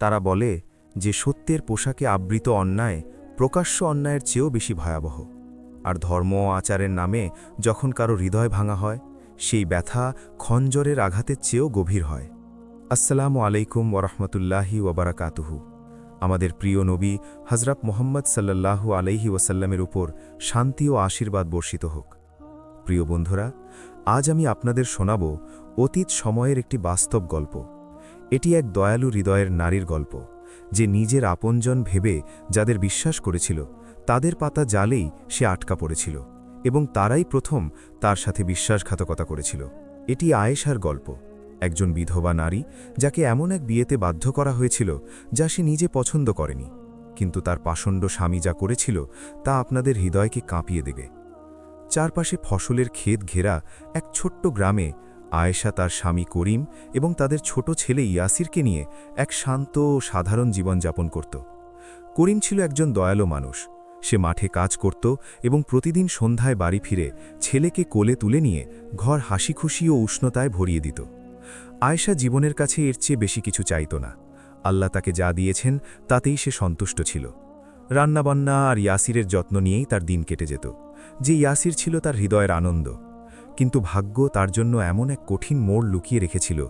তারা বলে যে সত্যের পোশাকে আবৃত অন্যায় প্রকাশ্য অন্যায়ের চেয়েও বেশি ভয়াবহ। আর ধর্ম ও আচারের নামে যখন কারো হৃদয় ভাঙা হয়, সেই ব্যথা খঞ্জরের আঘাতের চেয়েও গভীর হয়। আসসালামু আলাইকুম ওরহমতুল্লাহি ওবরাকাতুহু। আমাদের প্রিয় নবী হজরত মুহাম্মদ সাল্লাল্লাহু আলাইহি ওয়াসাল্লামের উপর শান্তি ও আশীর্বাদ বর্ষিত হোক। প্রিয় বন্ধুরা, আজ আমি আপনাদের শোনাব অতীত সময়ের একটি বাস্তব গল্প। এটি এক দয়ালু হৃদয়ের নারীর গল্প, যে নিজের আপনজন ভেবে যাদের বিশ্বাস করেছিল তাদের পাতা জালেই সে আটকা পড়েছিল, এবং তারাই প্রথম তার সাথে বিশ্বাসঘাতকতা করেছিল। এটি আয়েশার গল্প, একজন বিধবা নারী যাকে এমন এক বিয়েতে বাধ্য করা হয়েছিল যা সে নিজে পছন্দ করেনি, কিন্তু তার পাষণ্ড স্বামী যা করেছিল তা আপনাদের হৃদয়কে কাঁপিয়ে দেবে। চারপাশে ফসলের ক্ষেত ঘেরা এক ছোট্ট গ্রামে আয়েশা তার স্বামী করিম এবং তাদের ছোট ছেলে ইয়াসিরকে নিয়ে এক শান্ত ও সাধারণ জীবনযাপন করত। করিম ছিল একজন দয়ালু মানুষ। সে মাঠে কাজ করত এবং প্রতিদিন সন্ধ্যায় বাড়ি ফিরে ছেলেকে কোলে তুলে নিয়ে ঘর হাসিখুশি ও উষ্ণতায় ভরিয়ে দিত। আয়েশা জীবনের কাছে এর চেয়ে বেশি কিছু চাইত না। আল্লাহ তাকে যা দিয়েছেন তাতেই সে সন্তুষ্ট ছিল। রান্নাবান্না আর ইয়াসিরের যত্ন নিয়েই তার দিন কেটে যেত, যে ইয়াসির ছিল তার হৃদয়ের আনন্দ। কিন্তু ভাগ্য তার জন্য এমন এক কঠিন মোড় লুকিয়ে রেখেছিল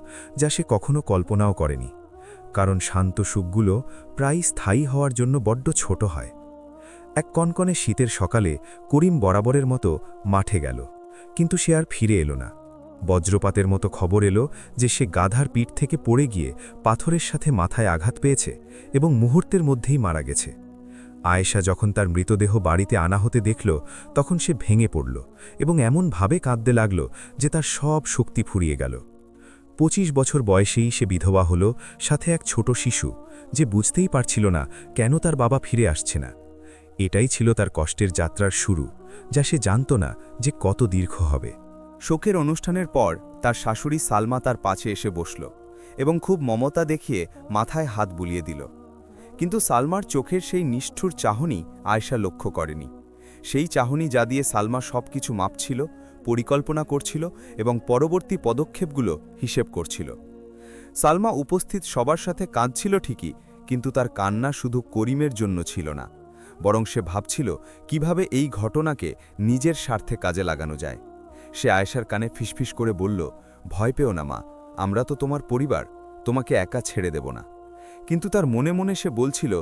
যা সে কখনো কল্পনাও করেনি, কারণ শান্ত সুখগুলো প্রায় স্থায়ী হওয়ার জন্য বড্ড ছোট হয়। এক কনকনে শীতের সকালে করিম বরাবরের মতো মাঠে গেল, কিন্তু সে আর ফিরে এলো না। বজ্রপাতের মতো খবর এলো যে সে গাধার পিঠ থেকে পড়ে গিয়ে পাথরের সাথে মাথায় আঘাত পেয়েছে এবং মুহূর্তের মধ্যেই মারা গেছে। আয়েশা যখন তার মৃতদেহ বাড়িতে আনা হতে দেখল, তখন সে ভেঙে পড়ল এবং এমনভাবে কাঁদতে লাগল যে তার সব শক্তি ফুরিয়ে গেল। 25 বছর বয়সেই সে বিধবা হল, সাথে এক ছোট শিশু, যে বুঝতেই পারছিল না কেন তার বাবা ফিরে আসছে না। এটাই ছিল তার কষ্টের যাত্রার শুরু, যা সে জানত না যে কত দীর্ঘ হবে। শোকের অনুষ্ঠানের পর তার শাশুড়ি সালমা তার পাশে এসে বসল এবং খুব মমতা দেখিয়ে মাথায় হাত বুলিয়ে দিল। কিন্তু সালমার চোখের সেই নিষ্ঠুর চাহনি আয়েশা লক্ষ্য করেনি। সেই চাহনি যা দিয়ে সালমা সবকিছু মাপছিল, পরিকল্পনা করছিল এবং পরবর্তী পদক্ষেপগুলো হিসেব করছিল। সালমা উপস্থিত সবার সাথে কাঁদছিল ঠিকই, কিন্তু তার কান্না শুধু করিমের জন্য ছিল না, বরং সে ভাবছিল কিভাবে এই ঘটনাকে নিজের স্বার্থে কাজে লাগানো যায়। সে আয়েশার কানে ফিসফিস করে বলল, ভয় পেও না মা, আমরা তো তোমার পরিবার, তোমাকে একা ছেড়ে দেব না। কিন্তু তার মনে মনে সে বলছিল,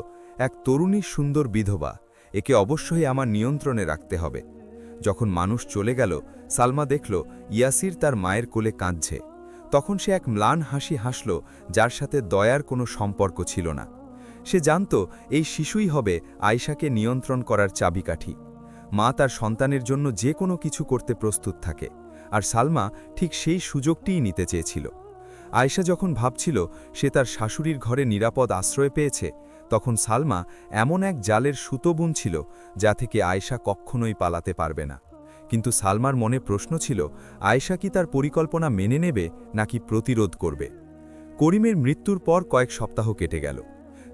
এক তরুণী সুন্দর বিধবা, একে অবশ্যই আমার নিয়ন্ত্রণে রাখতে হবে। যখন মানুষ চলে গেল, সালমা দেখল ইয়াসির তার মায়ের কোলে কাঁদছে। তখন সে এক ম্লান হাসি হাসল, যার সাথে দয়ার কোনো সম্পর্ক ছিল না। সে জানত এই শিশুই হবে আয়েশাকে নিয়ন্ত্রণ করার চাবিকাঠি। মা তার সন্তানের জন্য যে কোনো কিছু করতে প্রস্তুত থাকে, আর সালমা ঠিক সেই সুযোগটিই নিতে চেয়েছিল। আয়েশা যখন ভাবছিল সে তার শাশুড়ির ঘরে নিরাপদ আশ্রয় পেয়েছে, তখন সালমা এমন এক জালের সুতো বুনছিল যা থেকে আয়েশা কখনোই পালাতে পারবে না। কিন্তু সালমার মনে প্রশ্ন ছিল, আয়েশা কি তার পরিকল্পনা মেনে নেবে নাকি প্রতিরোধ করবে। করিমের মৃত্যুর পর কয়েক সপ্তাহ কেটে গেল।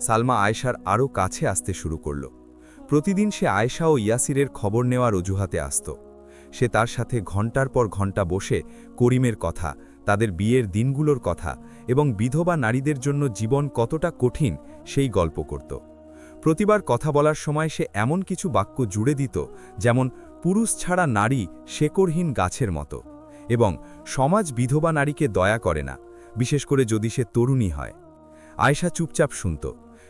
সালমা আয়েশার আরও কাছে আসতে শুরু করল। প্রতিদিন সে আয়েশা ও ইয়াসিরের খবর নেওয়ার অজুহাতে আসত। সে তার সাথে ঘণ্টার পর ঘণ্টা বসে করিমের কথা, তাদের বিয়ের দিনগুলোর কথা এবং বিধবা নারীদের জন্য জীবন কতটা কঠিন সেই গল্প করত। প্রতিবার কথা বলার সময় সে এমন কিছু বাক্য জুড়ে দিত, যেমন পুরুষ ছাড়া নারী শেকড়হীন গাছের মতো, এবং সমাজ বিধবা নারীকে দয়া করে না, বিশেষ করে যদি সে তরুণী হয়। আয়েশা চুপচাপ শুনত।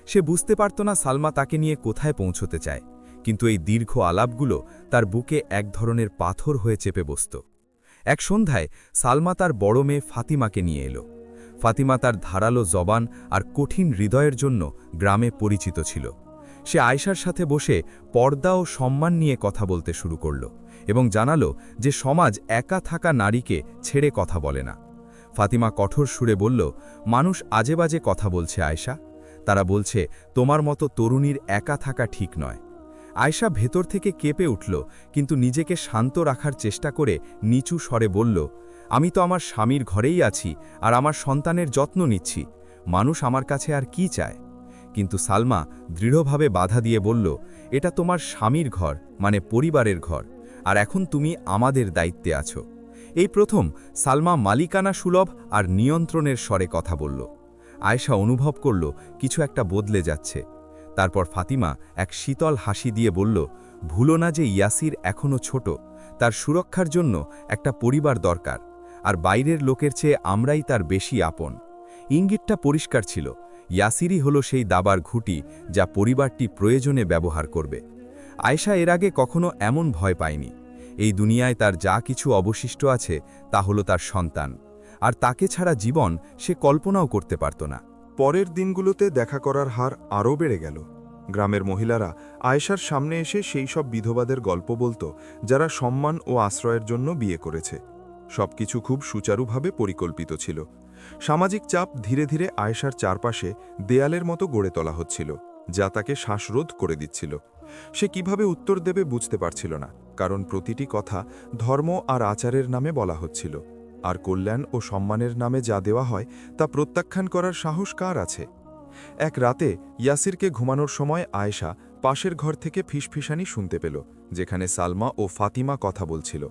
সে বুঝতে পারত না সালমা তাকে নিয়ে কোথায় পৌঁছতে চায়, কিন্তু এই দীর্ঘ আলাপগুলো তার বুকে এক ধরনের পাথর হয়ে চেপে বসত। এক সন্ধ্যায় সালমা তার বড় মেয়ে ফাতিমাকে নিয়ে এলো। ফাতিমা তার ধারালো জবান আর কঠিন হৃদয়ের জন্য গ্রামে পরিচিত ছিল। সে আয়েশার সাথে বসে পর্দা ও সম্মান নিয়ে কথা বলতে শুরু করল এবং জানালো যে সমাজ একা থাকা নারীকে ছেড়ে কথা বলে না। ফাতিমা কঠোর সুরে বলল, মানুষ আজেবাজে কথা বলছে আয়েশা, তারা বলছে তোমার মতো তরুণীর একা থাকা ঠিক নয়। আয়েশা ভেতর থেকে কেঁপে উঠল, কিন্তু নিজেকে শান্ত রাখার চেষ্টা করে নিচু স্বরে বলল, আমি তো আমার স্বামীর ঘরেই আছি আর আমার সন্তানের যত্ন নিচ্ছি, মানুষ আমার কাছে আর কি চায়। কিন্তু সালমা দৃঢ়ভাবে বাধা দিয়ে বলল, এটা তোমার স্বামীর ঘর, মানে পরিবারের ঘর, আর এখন তুমি আমাদের দায়িত্বে আছো। এই প্রথম সালমা মালিকানা সুলভ আর নিয়ন্ত্রণের স্বরে কথা বলল। আয়েশা অনুভব করল কিছু একটা বদলে যাচ্ছে। তারপর ফাতিমা এক শীতল হাসি দিয়ে বলল, ভুলো না যে ইয়াসির এখনও ছোট, তার সুরক্ষার জন্য একটা পরিবার দরকার, আর বাইরের লোকের চেয়ে আমরাই তার বেশি আপন। ইঙ্গিতটা পরিষ্কার ছিল, ইয়াসিরই হলো সেই দাবার ঘুঁটি যা পরিবারটি প্রয়োজনে ব্যবহার করবে। আয়েশা এর আগে কখনো এমন ভয় পায়নি। এই দুনিয়ায় তার যা কিছু অবশিষ্ট আছে তা হলো তার সন্তান, আর তাকে ছাড়া জীবন সে কল্পনাও করতে পারত না। পরের দিনগুলোতে দেখা করার হার আরও বেড়ে গেল। গ্রামের মহিলারা আয়েশার সামনে এসে সেই সব বিধবাদের গল্প বলত যারা সম্মান ও আশ্রয়ের জন্য বিয়ে করেছে। সবকিছু খুব সুচারুভাবে পরিকল্পিত ছিল। সামাজিক চাপ ধীরে ধীরে আয়েশার চারপাশে দেয়ালের মতো গড়ে তোলা হচ্ছিল, যা তাকে শ্বাসরোধ করে দিচ্ছিল। সে কিভাবে উত্তর দেবে বুঝতে পারছিল না, কারণ প্রতিটি কথা ধর্ম আর আচারের নামে বলা হচ্ছিল, আর কল্যাণ ও সম্মানের নামে যা দেওয়া হয় তা প্রত্যাখ্যান করার সাহস কার আছে। এক রাতে ইয়াসিরকে ঘুমানোর সময় আয়েশা পাশের ঘর থেকে ফিসফিসানি শুনতে পেল, যেখানে সালমা ও ফাতিমা কথা বলছিল।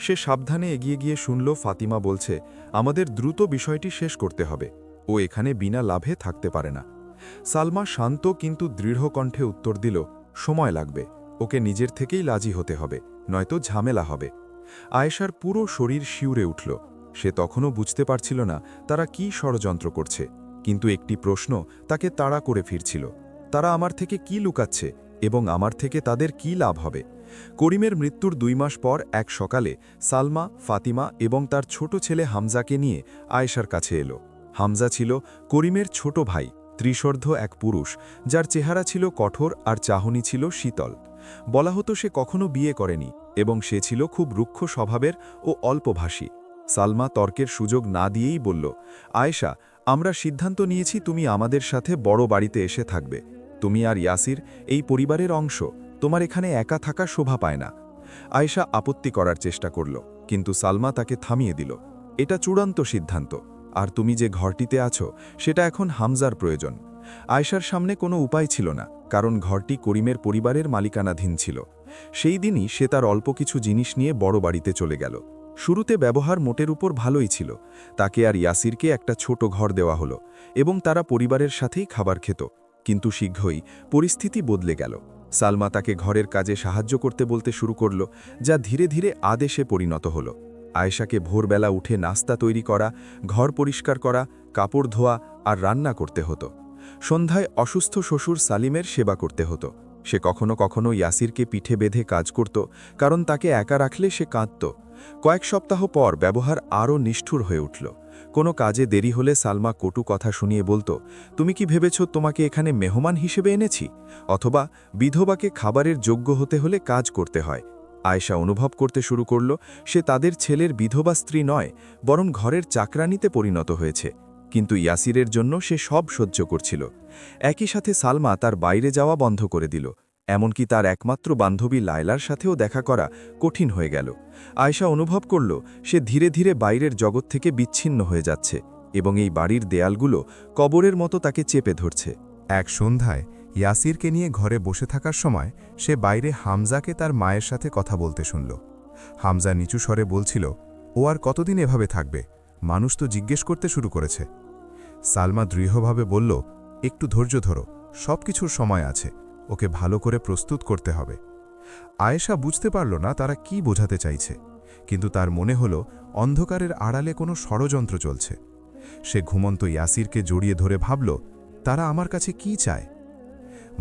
সে সাবধানে এগিয়ে গিয়ে শুনল ফাতিমা বলছে, আমাদের দ্রুত বিষয়টি শেষ করতে হবে, ও এখানে বিনা লাভে থাকতে পারে না। সালমা শান্ত কিন্তু দৃঢ় কণ্ঠে উত্তর দিল, সময় লাগবে, ওকে নিজের থেকেই রাজি হতে হবে, নয়তো ঝামেলা হবে। আয়েশার পুরো শরীর শিউরে উঠল। সে তখনও বুঝতে পারছিল না তারা কি ষড়যন্ত্র করছে, কিন্তু একটি প্রশ্ন তাকে তাড়া করে ফিরছিল, তারা আমার থেকে কি লুকাচ্ছে এবং আমার থেকে তাদের কি লাভ হবে। করিমের মৃত্যুর 2 মাস পর এক সকালে সালমা, ফাতিমা এবং তার ছোট ছেলে হামজাকে নিয়ে আয়েশার কাছে এলো। হামজা ছিল করিমের ছোট ভাই, ত্রিশর্ধ এক পুরুষ, যার চেহারা ছিল কঠোর আর চাহনি ছিল শীতল। বলা হতো সে কখনো বিয়ে করেনি এবং সে ছিল খুব রুক্ষ স্বভাবের ও অল্পভাষী। সালমা তর্কের সুযোগ না দিয়েই বলল, আয়েশা, আমরা সিদ্ধান্ত নিয়েছি তুমি আমাদের সাথে বড় বাড়িতে এসে থাকবে। তুমি আর ইয়াসির এই পরিবারের অংশ, তোমার এখানে একা থাকা শোভা পায় না। আয়েশা আপত্তি করার চেষ্টা করল, কিন্তু সালমা তাকে থামিয়ে দিল, এটা চূড়ান্ত সিদ্ধান্ত, আর তুমি যে ঘরটিতে আছো সেটা এখন হামজার প্রয়োজন। আয়েশার সামনে কোনো উপায় ছিল না, কারণ ঘরটি করিমের পরিবারের মালিকানাধীন ছিল। সেই দিনই সে তার অল্প কিছু জিনিস নিয়ে বড় বাড়িতে চলে গেল। শুরুতে ব্যবহার মোটের উপর ভালোই ছিল। তাকে আর ইয়াসিরকে একটা ছোট ঘর দেওয়া হলো এবং তারা পরিবারের সাথেই খাবার খেত। কিন্তু শীঘ্রই পরিস্থিতি বদলে গেল। সালমা তাকে ঘরের কাজে সাহায্য করতে বলতে শুরু করল, যা ধীরে ধীরে আদেশে পরিণত হল। আয়েশাকে ভোরবেলা উঠে নাস্তা তৈরি করা, ঘর পরিষ্কার করা, কাপড় ধোয়া আর রান্না করতে হতো। সন্ধ্যায় অসুস্থ শ্বশুর সালিমের সেবা করতে হতো। সে কখনো কখনো ইয়াসিরকে পিঠে বেঁধে কাজ করত, কারণ তাকে একা রাখলে সে কাঁদত। কয়েক সপ্তাহ পর ব্যবহার আরও নিষ্ঠুর হয়ে উঠল। কোনো কাজে দেরি হলে সালমা কটু কথা শুনিয়ে বলতো, তুমি কি ভেবেছ তোমাকে এখানে মেহমান হিসেবে এনেছি? অথবা বিধবাকে খাবারের যোগ্য হতে হলে কাজ করতে হয়। আয়েশা অনুভব করতে শুরু করল সে তাদের ছেলের বিধবা স্ত্রী নয়, বরং ঘরের চাকরানিতে পরিণত হয়েছে। কিন্তু ইয়াসিরের জন্য সে সব সহ্য করছিল। একই সাথে সালমা তার বাইরে যাওয়া বন্ধ করে দিল, এমনকি তার একমাত্র বান্ধবী লায়লার সাথেও দেখা করা কঠিন হয়ে গেল। আয়েশা অনুভব করল সে ধীরে ধীরে বাইরের জগৎ থেকে বিচ্ছিন্ন হয়ে যাচ্ছে এবং এই বাড়ির দেয়ালগুলো কবরের মতো তাকে চেপে ধরছে। এক সন্ধ্যায় ইয়াসিরকে নিয়ে ঘরে বসে থাকার সময় সে বাইরে হামজাকে তার মায়ের সাথে কথা বলতে শুনল। হামজা নিচু স্বরে বলছিল, ও আর কতদিন এভাবে থাকবে? মানুষ তো জিজ্ঞেস করতে শুরু করেছে। সালমা দৃঢ়ভাবে বলল, একটু ধৈর্য ধরো, সব কিছুর সময় আছে, ওকে ভালো করে প্রস্তুত করতে হবে। আয়েশা বুঝতে পারল না তারা কি বোঝাতে চাইছে, কিন্তু তার মনে হলো অন্ধকারের আড়ালে কোনো ষড়যন্ত্র চলছে। সে ঘুমন্ত ইয়াসিরকে জড়িয়ে ধরে ভাবল, তারা আমার কাছে কি চায়?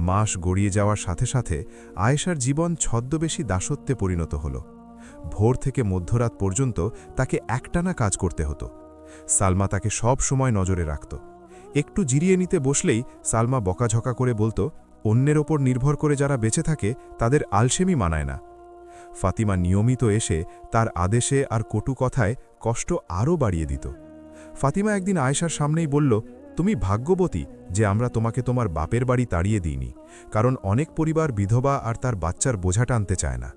মাস গড়িয়ে যাওয়ার সাথে সাথে আয়েশার জীবন ছদ্মবেশী দাসত্বে পরিণত হল। ভোর থেকে মধ্যরাত পর্যন্ত তাকে একটানা কাজ করতে হতো। সালমা তাকে সব সময় নজরে রাখত। একটু জিরিয়ে নিতে বসলেই সালমা বকাঝকা করে বলতো, অন্যের ওপর নির্ভর করে যারা বেঁচে থাকে তাদের আলসেমি মানায় না। ফাতিমা নিয়মিত এসে তার আদেশে আর কটু কথায় কষ্ট আরও বাড়িয়ে দিত। ফাতিমা একদিন আয়েশার সামনেই বলল, তুমি ভাগ্যবতী যে আমরা তোমাকে তোমার বাপের বাড়ি তাড়িয়ে দিইনি, কারণ অনেক পরিবার বিধবা আর তার বাচ্চার বোঝা টানতে চায় না।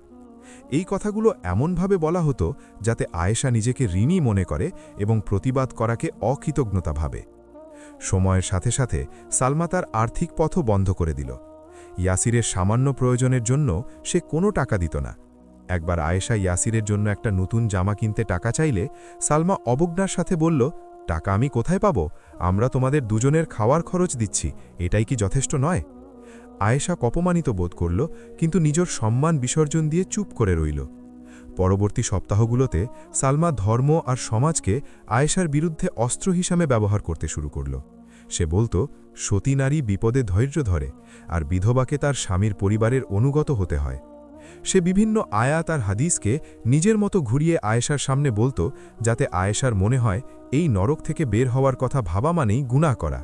এই কথাগুলো এমনভাবে বলা হতো যাতে আয়েশা নিজেকে ঋণী মনে করে এবং প্রতিবাদ করাকে অকৃতজ্ঞতা ভাবে। সময়ের সাথে সাথে সালমা তার আর্থিক পথও বন্ধ করে দিল। ইয়াসিরের সামান্য প্রয়োজনের জন্য সে কোনো টাকা দিত না। একবার আয়েশা ইয়াসিরের জন্য একটা নতুন জামা কিনতে টাকা চাইলে সালমা অবজ্ঞার সাথে বলল, টাকা আমি কোথায় পাবো? আমরা তোমাদের দুজনের খাওয়ার খরচ দিচ্ছি, এটাই কি যথেষ্ট নয়? আয়েশা অপমানিত বোধ করল, কিন্তু নিজের সম্মান বিসর্জন দিয়ে চুপ করে রইল। পরবর্তী সপ্তাহগুলোতে সালমা ধর্ম আর সমাজকে আয়েশার বিরুদ্ধে অস্ত্র হিসাবে ব্যবহার করতে শুরু করল। সে বলতো, সতী নারী বিপদে ধৈর্য ধরে, আর বিধবাকে তার স্বামীর পরিবারের অনুগত হতে হয়। সে বিভিন্ন আয়াত আর হাদিসকে নিজের মতো ঘুরিয়ে আয়েশার সামনে বলতো, যাতে আয়েশার মনে হয় এই নরক থেকে বের হওয়ার কথা ভাবা মানেই গুনাহ করা।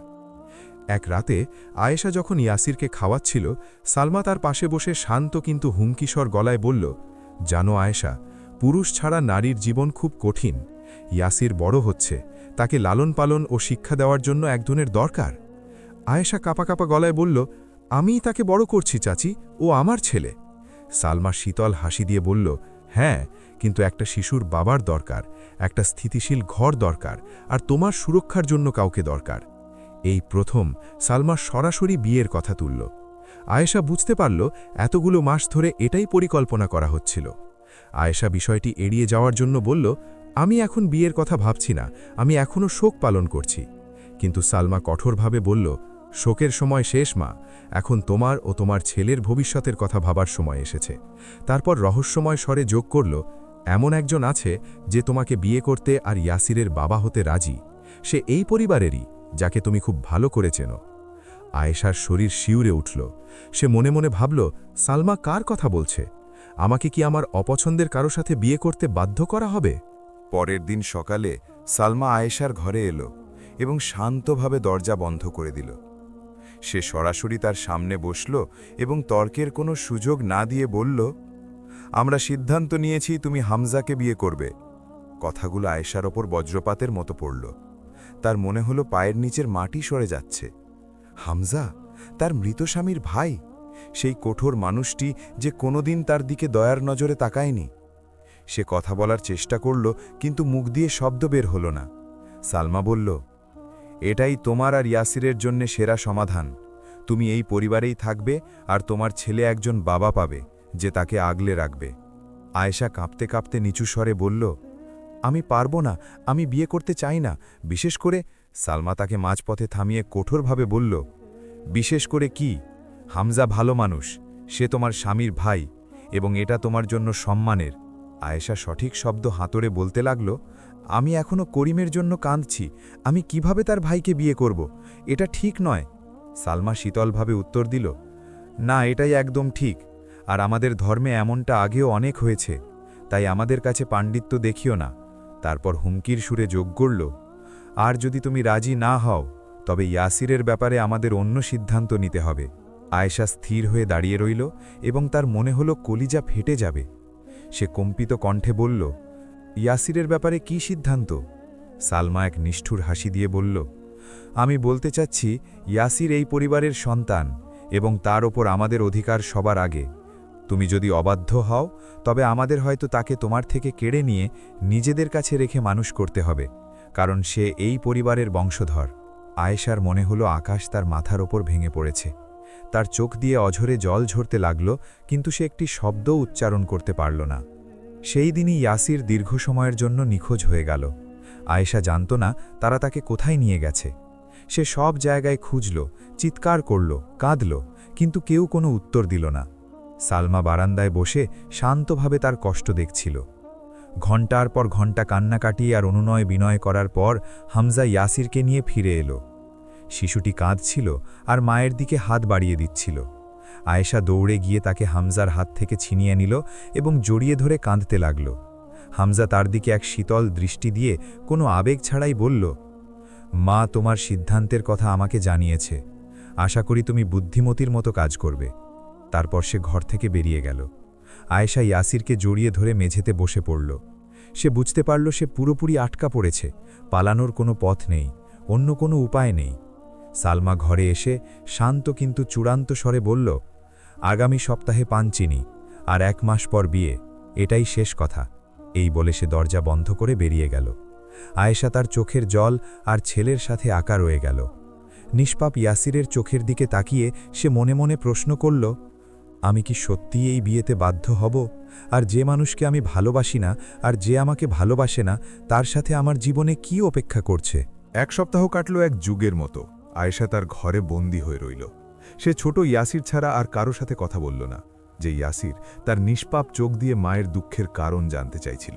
এক রাতে আয়েশা যখন ইয়াসিরকে খাওয়াচ্ছিল, সালমা তার পাশে বসে শান্ত কিন্তু হুমকিস্বর গলায় বলল, জানো আয়েশা, পুরুষ ছাড়া নারীর জীবন খুব কঠিন। ইয়াসির বড় হচ্ছে, তাকে লালন পালন ও শিক্ষা দেওয়ার জন্য একজনের দরকার। আয়েশা কাঁপা কাঁপা গলায় বলল, আমিই তাকে বড় করছি চাচি, ও আমার ছেলে। সালমা শীতল হাসি দিয়ে বলল, হ্যাঁ, কিন্তু একটা শিশুর বাবার দরকার, একটা স্থিতিশীল ঘর দরকার, আর তোমার সুরক্ষার জন্য কাউকে দরকার। এই প্রথম সালমা সরাসরি বিয়ের কথা তুলল। আয়েশা বুঝতে পারল এতগুলো মাস ধরে এটাই পরিকল্পনা করা হচ্ছিল। আয়েশা বিষয়টি এড়িয়ে যাওয়ার জন্য বলল, আমি এখন বিয়ের কথা ভাবছি না, আমি এখনও শোক পালন করছি। কিন্তু সালমা কঠোরভাবে বলল, শোকের সময় শেষ মা, এখন তোমার ও তোমার ছেলের ভবিষ্যতের কথা ভাবার সময় এসেছে। তারপর রহস্যময় স্বরে যোগ করল, এমন একজন আছে যে তোমাকে বিয়ে করতে আর ইয়াসিরের বাবা হতে রাজি। সে এই পরিবারেরই, যাকে তুমি খুব ভালো করে চেনো। আয়েশার শরীর শিউরে উঠল। সে মনে মনে ভাবল, সালমা কার কথা বলছে? আমাকে কি আমার অপছন্দের কারো সাথে বিয়ে করতে বাধ্য করা হবে? পরের দিন সকালে সালমা আয়েশার ঘরে এলো এবং শান্তভাবে দরজা বন্ধ করে দিল। সে সরাসরি তার সামনে বসল এবং তর্কের কোনো সুযোগ না দিয়ে বলল, আমরা সিদ্ধান্ত নিয়েছি তুমি হামজাকে বিয়ে করবে। কথাগুলো আয়েশার ওপর বজ্রপাতের মতো পড়ল। তার মনে হলো পায়ের নিচের মাটি সরে যাচ্ছে। হামজা, তার মৃত স্বামীর ভাই, সেই কঠোর মানুষটি যে কোনোদিন তার দিকে দয়ার নজরে তাকায়নি। সে কথা বলার চেষ্টা করল, কিন্তু মুখ দিয়ে শব্দ বের হলো না। সালমা বলল, এটাই তোমার আর ইয়াসিরের জন্য সেরা সমাধান। তুমি এই পরিবারেই থাকবে, আর তোমার ছেলে একজন বাবা পাবে যে তাকে আগলে রাখবে। আয়েশা কাঁপতে কাঁপতে নিচু স্বরে বলল, আমি পারবো না, আমি বিয়ে করতে চাই না। বিশেষ করে সালমা তাকে মাঝপথে থামিয়ে কঠোরভাবে বলল, বিশেষ করে কি? হামজা ভালো মানুষ, সে তোমার স্বামীর ভাই, এবং এটা তোমার জন্য সম্মানের। আয়েশা সঠিক শব্দ হাতড়ে বলতে লাগল, আমি এখনো করিমের জন্য কাঁদছি। আমি কিভাবে তার ভাইকে বিয়ে করব? এটা ঠিক নয়। সালমা শীতলভাবে উত্তর দিল, না, এটাই একদম ঠিক। আর আমাদের ধর্মে এমনটা আগেও অনেক হয়েছে, তাই আমাদের কাছে পাণ্ডিত্য দেখিও না। তারপর হুমকির সুরে যোগ করল, আর যদি তুমি রাজি না হও, তবে ইয়াসিরের ব্যাপারে আমাদের অন্য সিদ্ধান্ত নিতে হবে। আয়েশা স্থির হয়ে দাঁড়িয়ে রইল এবং তার মনে হলো কলিজা ফেটে যাবে। সে কম্পিত কণ্ঠে বলল, ইয়াসিরের ব্যাপারে কি সিদ্ধান্ত? সালমা এক নিষ্ঠুর হাসি দিয়ে বলল, আমি বলতে চাচ্ছি, ইয়াসির এই পরিবারের সন্তান, এবং তার ওপর আমাদের অধিকার সবার আগে। তুমি যদি অবাধ্য হও, তবে আমাদের হয়তো তাকে তোমার থেকে কেড়ে নিয়ে নিজেদের কাছে রেখে মানুষ করতে হবে, কারণ সে এই পরিবারের বংশধর। আয়েশার মনে হলো আকাশ তার মাথার ওপর ভেঙে পড়েছে। তার চোখ দিয়ে অঝরে জল ঝরতে লাগল, কিন্তু সে একটি শব্দও উচ্চারণ করতে পারল না। সেই দিনই ইয়াসির দীর্ঘ সময়ের জন্য নিখোঁজ হয়ে গেল। আয়েশা জানত না তারা তাকে কোথায় নিয়ে গেছে। সে সব জায়গায় খুঁজল, চিৎকার করল, কাঁদল, কিন্তু কেউ কোনো উত্তর দিল না। সালমা বারান্দায় বসে শান্তভাবে তার কষ্ট দেখছিল। ঘণ্টার পর ঘণ্টা কান্নাকাটি আর অনুনয় বিনয় করার পর হামজা ইয়াসিরকে নিয়ে ফিরে এলো। শিশুটি কাঁদছিল আর মায়ের দিকে হাত বাড়িয়ে দিচ্ছিল। আয়েশা দৌড়ে গিয়ে তাকে হামজার হাত থেকে ছিনিয়ে নিল এবং জড়িয়ে ধরে কাঁদতে লাগল। হামজা তার দিকে এক শীতল দৃষ্টি দিয়ে কোনো আবেগ ছাড়াই বলল, মা তোমার সিদ্ধান্তের কথা আমাকে জানিয়েছে, আশা করি তুমি বুদ্ধিমতীর মতো কাজ করবে। তারপর সে ঘর থেকে বেরিয়ে গেল। আয়েশা ইয়াসিরকে জড়িয়ে ধরে মেঝেতে বসে পড়ল। সে বুঝতে পারল সে পুরোপুরি আটকা পড়েছে, পালানোর কোনো পথ নেই, অন্য কোনো উপায় নেই। সালমা ঘরে এসে শান্ত কিন্তু চূড়ান্ত স্বরে বলল, আগামী সপ্তাহে পাঞ্চিনি, আর 1 মাস পর বিয়ে, এটাই শেষ কথা। এই বলে সে দরজা বন্ধ করে বেরিয়ে গেল। আয়েশা তার চোখের জল আর ছেলের সাথে আঁকা রয়ে গেল। নিষ্পাপ ইয়াসিরের চোখের দিকে তাকিয়ে সে মনে মনে প্রশ্ন করল, আমি কি সত্যিই এই বিয়েতে বাধ্য হব? আর যে মানুষকে আমি ভালোবাসি না আর যে আমাকে ভালোবাসে না, তার সাথে আমার জীবনে কি অপেক্ষা করছে? 1 সপ্তাহ কাটল এক যুগের মতো। আয়েশা তার ঘরে বন্দী হয়ে রইল। সে ছোট ইয়াসির ছাড়া আর কারো সাথে কথা বলল না, যে ইয়াসির তার নিষ্পাপ চোখ দিয়ে মায়ের দুঃখের কারণ জানতে চাইছিল।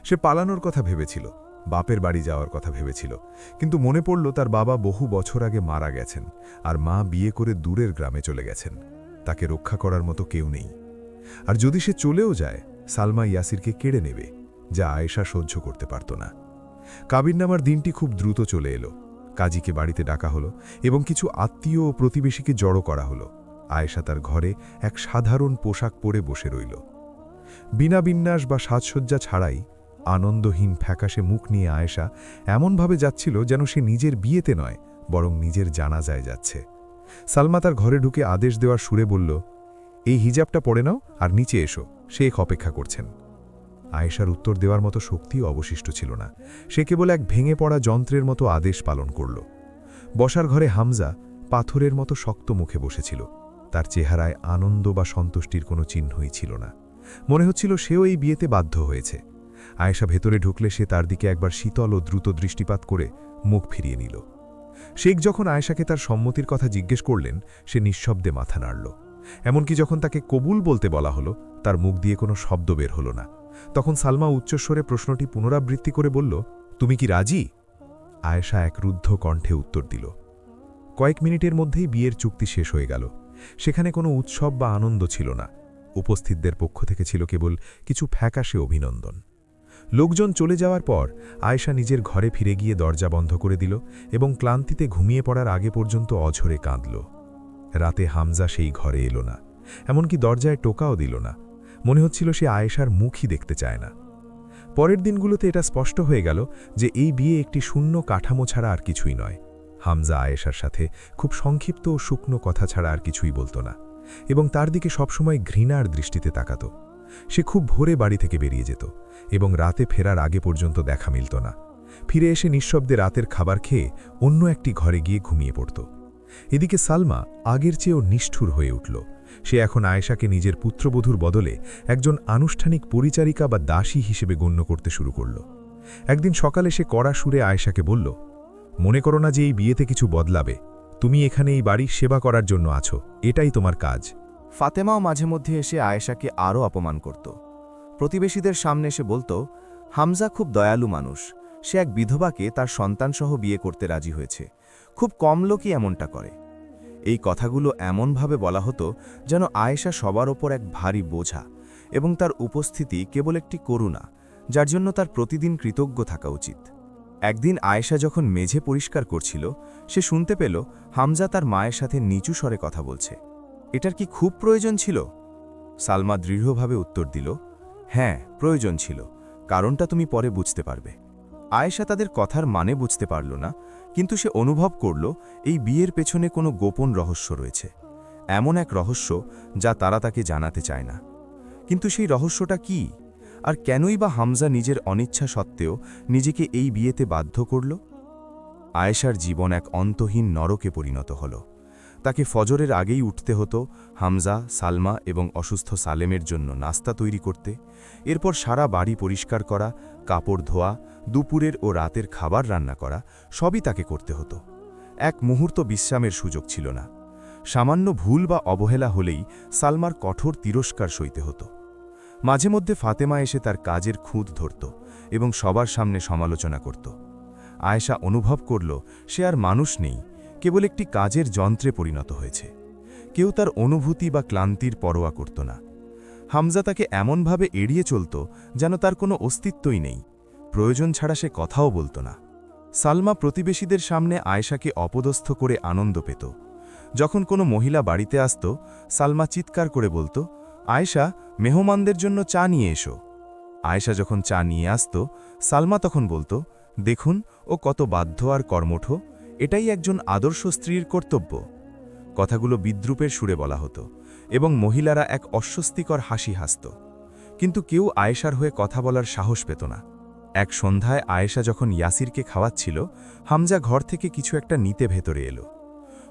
সে পালানোর কথা ভেবেছিল, বাপের বাড়ি যাওয়ার কথা ভেবেছিল, কিন্তু মনে পড়ল তার বাবা বহু বছর আগে মারা গেছেন আর মা বিয়ে করে দূরের গ্রামে চলে গেছেন। তাকে রক্ষা করার মতো কেউ নেই। আর যদি সে চলেও যায়, সালমা ইয়াসিরকে কেড়ে নেবে, যা আয়েশা সহ্য করতে পারত না। কাবিননামার দিনটি খুব দ্রুত চলে এলো। কাজীকে বাড়িতে ডাকা হলো এবং কিছু আত্মীয় ও প্রতিবেশীকে জড়ো করা হলো। আয়েশা তার ঘরে এক সাধারণ পোশাক পরে বসে রইল। বিনা বিন্যাস বা সাজসজ্জা ছাড়াই আনন্দহীন ফ্যাকাশে মুখ নিয়ে আয়েশা এমনভাবে যাচ্ছিল যেন সে নিজের বিয়েতে নয়, বরং নিজের জানাজায় যাচ্ছে। সালমা তার ঘরে ঢুকে আদেশ দেওয়ার সুরে বলল, এই হিজাবটা পরে নাও আর নিচে এসো, শেখ অপেক্ষা করছেন। আয়েশার উত্তর দেওয়ার মতো শক্তিও অবশিষ্ট ছিল না। সে কেবল এক ভেঙে পড়া যন্ত্রের মতো আদেশ পালন করল। বসার ঘরে হামজা পাথরের মতো শক্ত মুখে বসেছিল। তার চেহারায় আনন্দ বা সন্তুষ্টির কোনো চিহ্নই ছিল না। মনে হচ্ছিল সেও এই বিয়েতে বাধ্য হয়েছে। আয়েশা ভেতরে ঢুকলে সে তার দিকে একবার শীতল ও দ্রুত দৃষ্টিপাত করে মুখ ফিরিয়ে নিল। শেখ যখন আয়েশাকে তার সম্মতির কথা জিজ্ঞেস করলেন, সে নিঃশব্দে মাথা নাড়ল। এমনকি যখন তাকে কবুল বলতে বলা হলো, তার মুখ দিয়ে কোনো শব্দ বের হলো না। তখন সালমা উচ্চস্বরে প্রশ্নটি পুনরাবৃত্তি করে বলল, তুমি কি রাজি? আয়েশা এক রুদ্ধ কণ্ঠে উত্তর দিল। কয়েক মিনিটের মধ্যেই বিয়ের চুক্তি শেষ হয়ে গেল। সেখানে কোনো উৎসব বা আনন্দ ছিল না। উপস্থিতদের পক্ষ থেকে ছিল কেবল কিছু ফ্যাকাশে অভিনন্দন। লোকজন চলে যাওয়ার পর আয়েশা নিজের ঘরে ফিরে গিয়ে দরজা বন্ধ করে দিল এবং ক্লান্তিতে ঘুমিয়ে পড়ার আগে পর্যন্ত অঝরে কাঁদল। রাতে হামজা সেই ঘরে এলো না, এমনকি দরজায় টোকাও দিল না। মনে হচ্ছিল সে আয়েশার মুখই দেখতে চায় না। পরের দিনগুলোতে এটা স্পষ্ট হয়ে গেল যে এই বিয়ে একটি শূন্য কাঠামো ছাড়া আর কিছুই নয়। হামজা আয়েশার সাথে খুব সংক্ষিপ্ত ও শুকনো কথা ছাড়া আর কিছুই বলতো না, এবং তার দিকে সবসময় ঘৃণার দৃষ্টিতে তাকাত। সে খুব ভোরে বাড়ি থেকে বেরিয়ে যেত এবং রাতে ফেরার আগে পর্যন্ত দেখা মিলত না। ফিরে এসে নিঃশব্দে রাতের খাবার খেয়ে অন্য একটি ঘরে গিয়ে ঘুমিয়ে পড়ত। এদিকে সালমা আগের চেয়েও নিষ্ঠুর হয়ে উঠল। সে এখন আয়েশাকে নিজের পুত্রবধূর বদলে একজন আনুষ্ঠানিক পরিচারিকা বা দাসী হিসেবে গণ্য করতে শুরু করল। একদিন সকালে সে কড়া সুরে আয়েশাকে বলল, মনে করো না যে এই বিয়েতে কিছু বদলাবে। তুমি এখানে এই বাড়ির সেবা করার জন্য আছো, এটাই তোমার কাজ। ফাতেমাও মাঝে মধ্যে এসে আয়েশাকে আরও অপমান করত। প্রতিবেশীদের সামনে এসে বলতো, হামজা খুব দয়ালু মানুষ, সে এক বিধবাকে তার সন্তানসহ বিয়ে করতে রাজি হয়েছে। খুব কম লোকই এমনটা করে। এই কথাগুলো এমনভাবে বলা হতো যেন আয়েশা সবার ওপর এক ভারী বোঝা এবং তার উপস্থিতি কেবল একটি করুণা, যার জন্য তার প্রতিদিন কৃতজ্ঞ থাকা উচিত। একদিন আয়েশা যখন মেঝে পরিষ্কার করছিল, সে শুনতে পেল হামজা তার মায়ের সাথে নিচু স্বরে কথা বলছে। এটার কি খুব প্রয়োজন ছিল? সালমা দৃঢ়ভাবে উত্তর দিল, হ্যাঁ, প্রয়োজন ছিল। কারণটা তুমি পরে বুঝতে পারবে। আয়েশা তাদের কথার মানে বুঝতে পারল না, কিন্তু সে অনুভব করল এই বিয়ের পেছনে কোনো গোপন রহস্য রয়েছে। এমন এক রহস্য যা তারা তাকে জানাতে চায় না। কিন্তু সেই রহস্যটা কি? আর কেনই বা হামজা নিজের অনিচ্ছা সত্ত্বেও নিজেকে এই বিয়েতে বাধ্য করল? আয়েশার জীবন এক অন্তহীন নরকে পরিণত হল। তাকে ফজরের আগেই উঠতে হতো হামজা, সালমা এবং অসুস্থ সালেমের জন্য নাস্তা তৈরি করতে। এরপর সারা বাড়ি পরিষ্কার করা, কাপড় ধোয়া, দুপুরের ও রাতের খাবার রান্না করা, সবই তাকে করতে হতো। এক মুহূর্ত বিশ্রামের সুযোগ ছিল না। সামান্য ভুল বা অবহেলা হলেই সালমার কঠোর তিরস্কার সইতে হতো। মাঝে মধ্যে ফাতেমা এসে তার কাজের খুঁত ধরত এবং সবার সামনে সমালোচনা করত। আয়েশা অনুভব করল সে আর মানুষ নেই, কেবল একটি কাজের যন্ত্রে পরিণত হয়েছে। কেউ তার অনুভূতি বা ক্লান্তির পরোয়া করত না। হামজা তাকে এমনভাবে এড়িয়ে চলত যেন তার কোনো অস্তিত্বই নেই। প্রয়োজন ছাড়া সে কথাও বলত না। সালমা প্রতিবেশীদের সামনে আয়েশাকে অপদস্থ করে আনন্দ পেত। যখন কোনো মহিলা বাড়িতে আসত, সালমা চিৎকার করে বলত, আয়েশা, মেহমানদের জন্য চা নিয়ে এসো। আয়েশা যখন চা নিয়ে আসত, সালমা তখন বলত, দেখুন ও কত বাধ্য আর কর্মঠ, এটাই একজন আদর্শ স্ত্রীর কর্তব্য। কথাগুলো বিদ্রূপের সুরে বলা হতো এবং মহিলারা এক অস্বস্তিকর হাসি হাসত। কিন্তু কেউ আয়েশার হয়ে কথা বলার সাহস পেত না। এক সন্ধ্যায় আয়েশা যখন ইয়াসিরকে খাওয়াচ্ছিল, হামজা ঘর থেকে কিছু একটা নিতে ভেতরে এলো।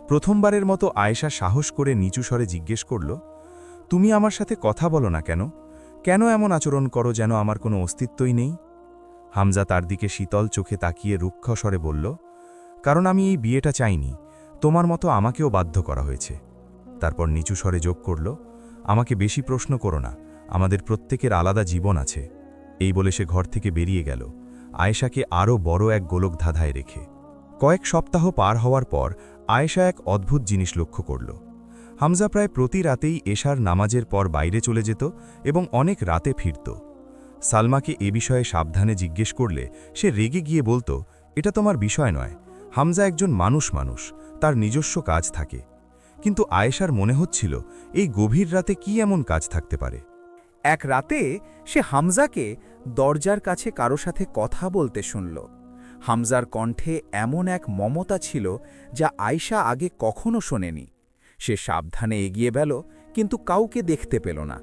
প্রথমবারের মতো আয়েশা সাহস করে নিচু স্বরে জিজ্ঞেস করল, তুমি আমার সাথে কথা বলো না কেন? কেন এমন আচরণ করো যেন আমার কোনো অস্তিত্বই নেই? হামজা তার দিকে শীতল চোখে তাকিয়ে রুক্ষ স্বরে বলল, কারণ আমি এই বিয়েটা চাইনি, তোমার মতো আমাকেও বাধ্য করা হয়েছে। তারপর নিচু স্বরে যোগ করল, আমাকে বেশি প্রশ্ন করো না, আমাদের প্রত্যেকের আলাদা জীবন আছে। এই বলে সে ঘর থেকে বেরিয়ে গেল, আয়েশাকে আরও বড় এক গোলক ধাঁধায় রেখে। কয়েক সপ্তাহ পার হওয়ার পর আয়েশা এক অদ্ভুত জিনিস লক্ষ্য করল। হামজা প্রায় প্রতি রাতেই এশার নামাজের পর বাইরে চলে যেত এবং অনেক রাতে ফিরত। সালমাকে এ বিষয়ে সাবধানে জিজ্ঞেস করলে সে রেগে গিয়ে বলতো, এটা তোমার বিষয় নয়, হামজা একজন মানুষ, তার নিজস্ব কাজ থাকে। কিন্তু আয়েশার মনে হচ্ছিল এই গভীর রাতে কি এমন কাজ থাকতে পারে। এক রাতে সে হামজাকে দরজার কাছে কারো সাথে কথা বলতে শুনল। হামজার কণ্ঠে এমন এক মমতা ছিল যা আয়েশা আগে কখনো শোনেনি। সে সাবধানে এগিয়ে গেল, কিন্তু কাউকে দেখতে পেল না।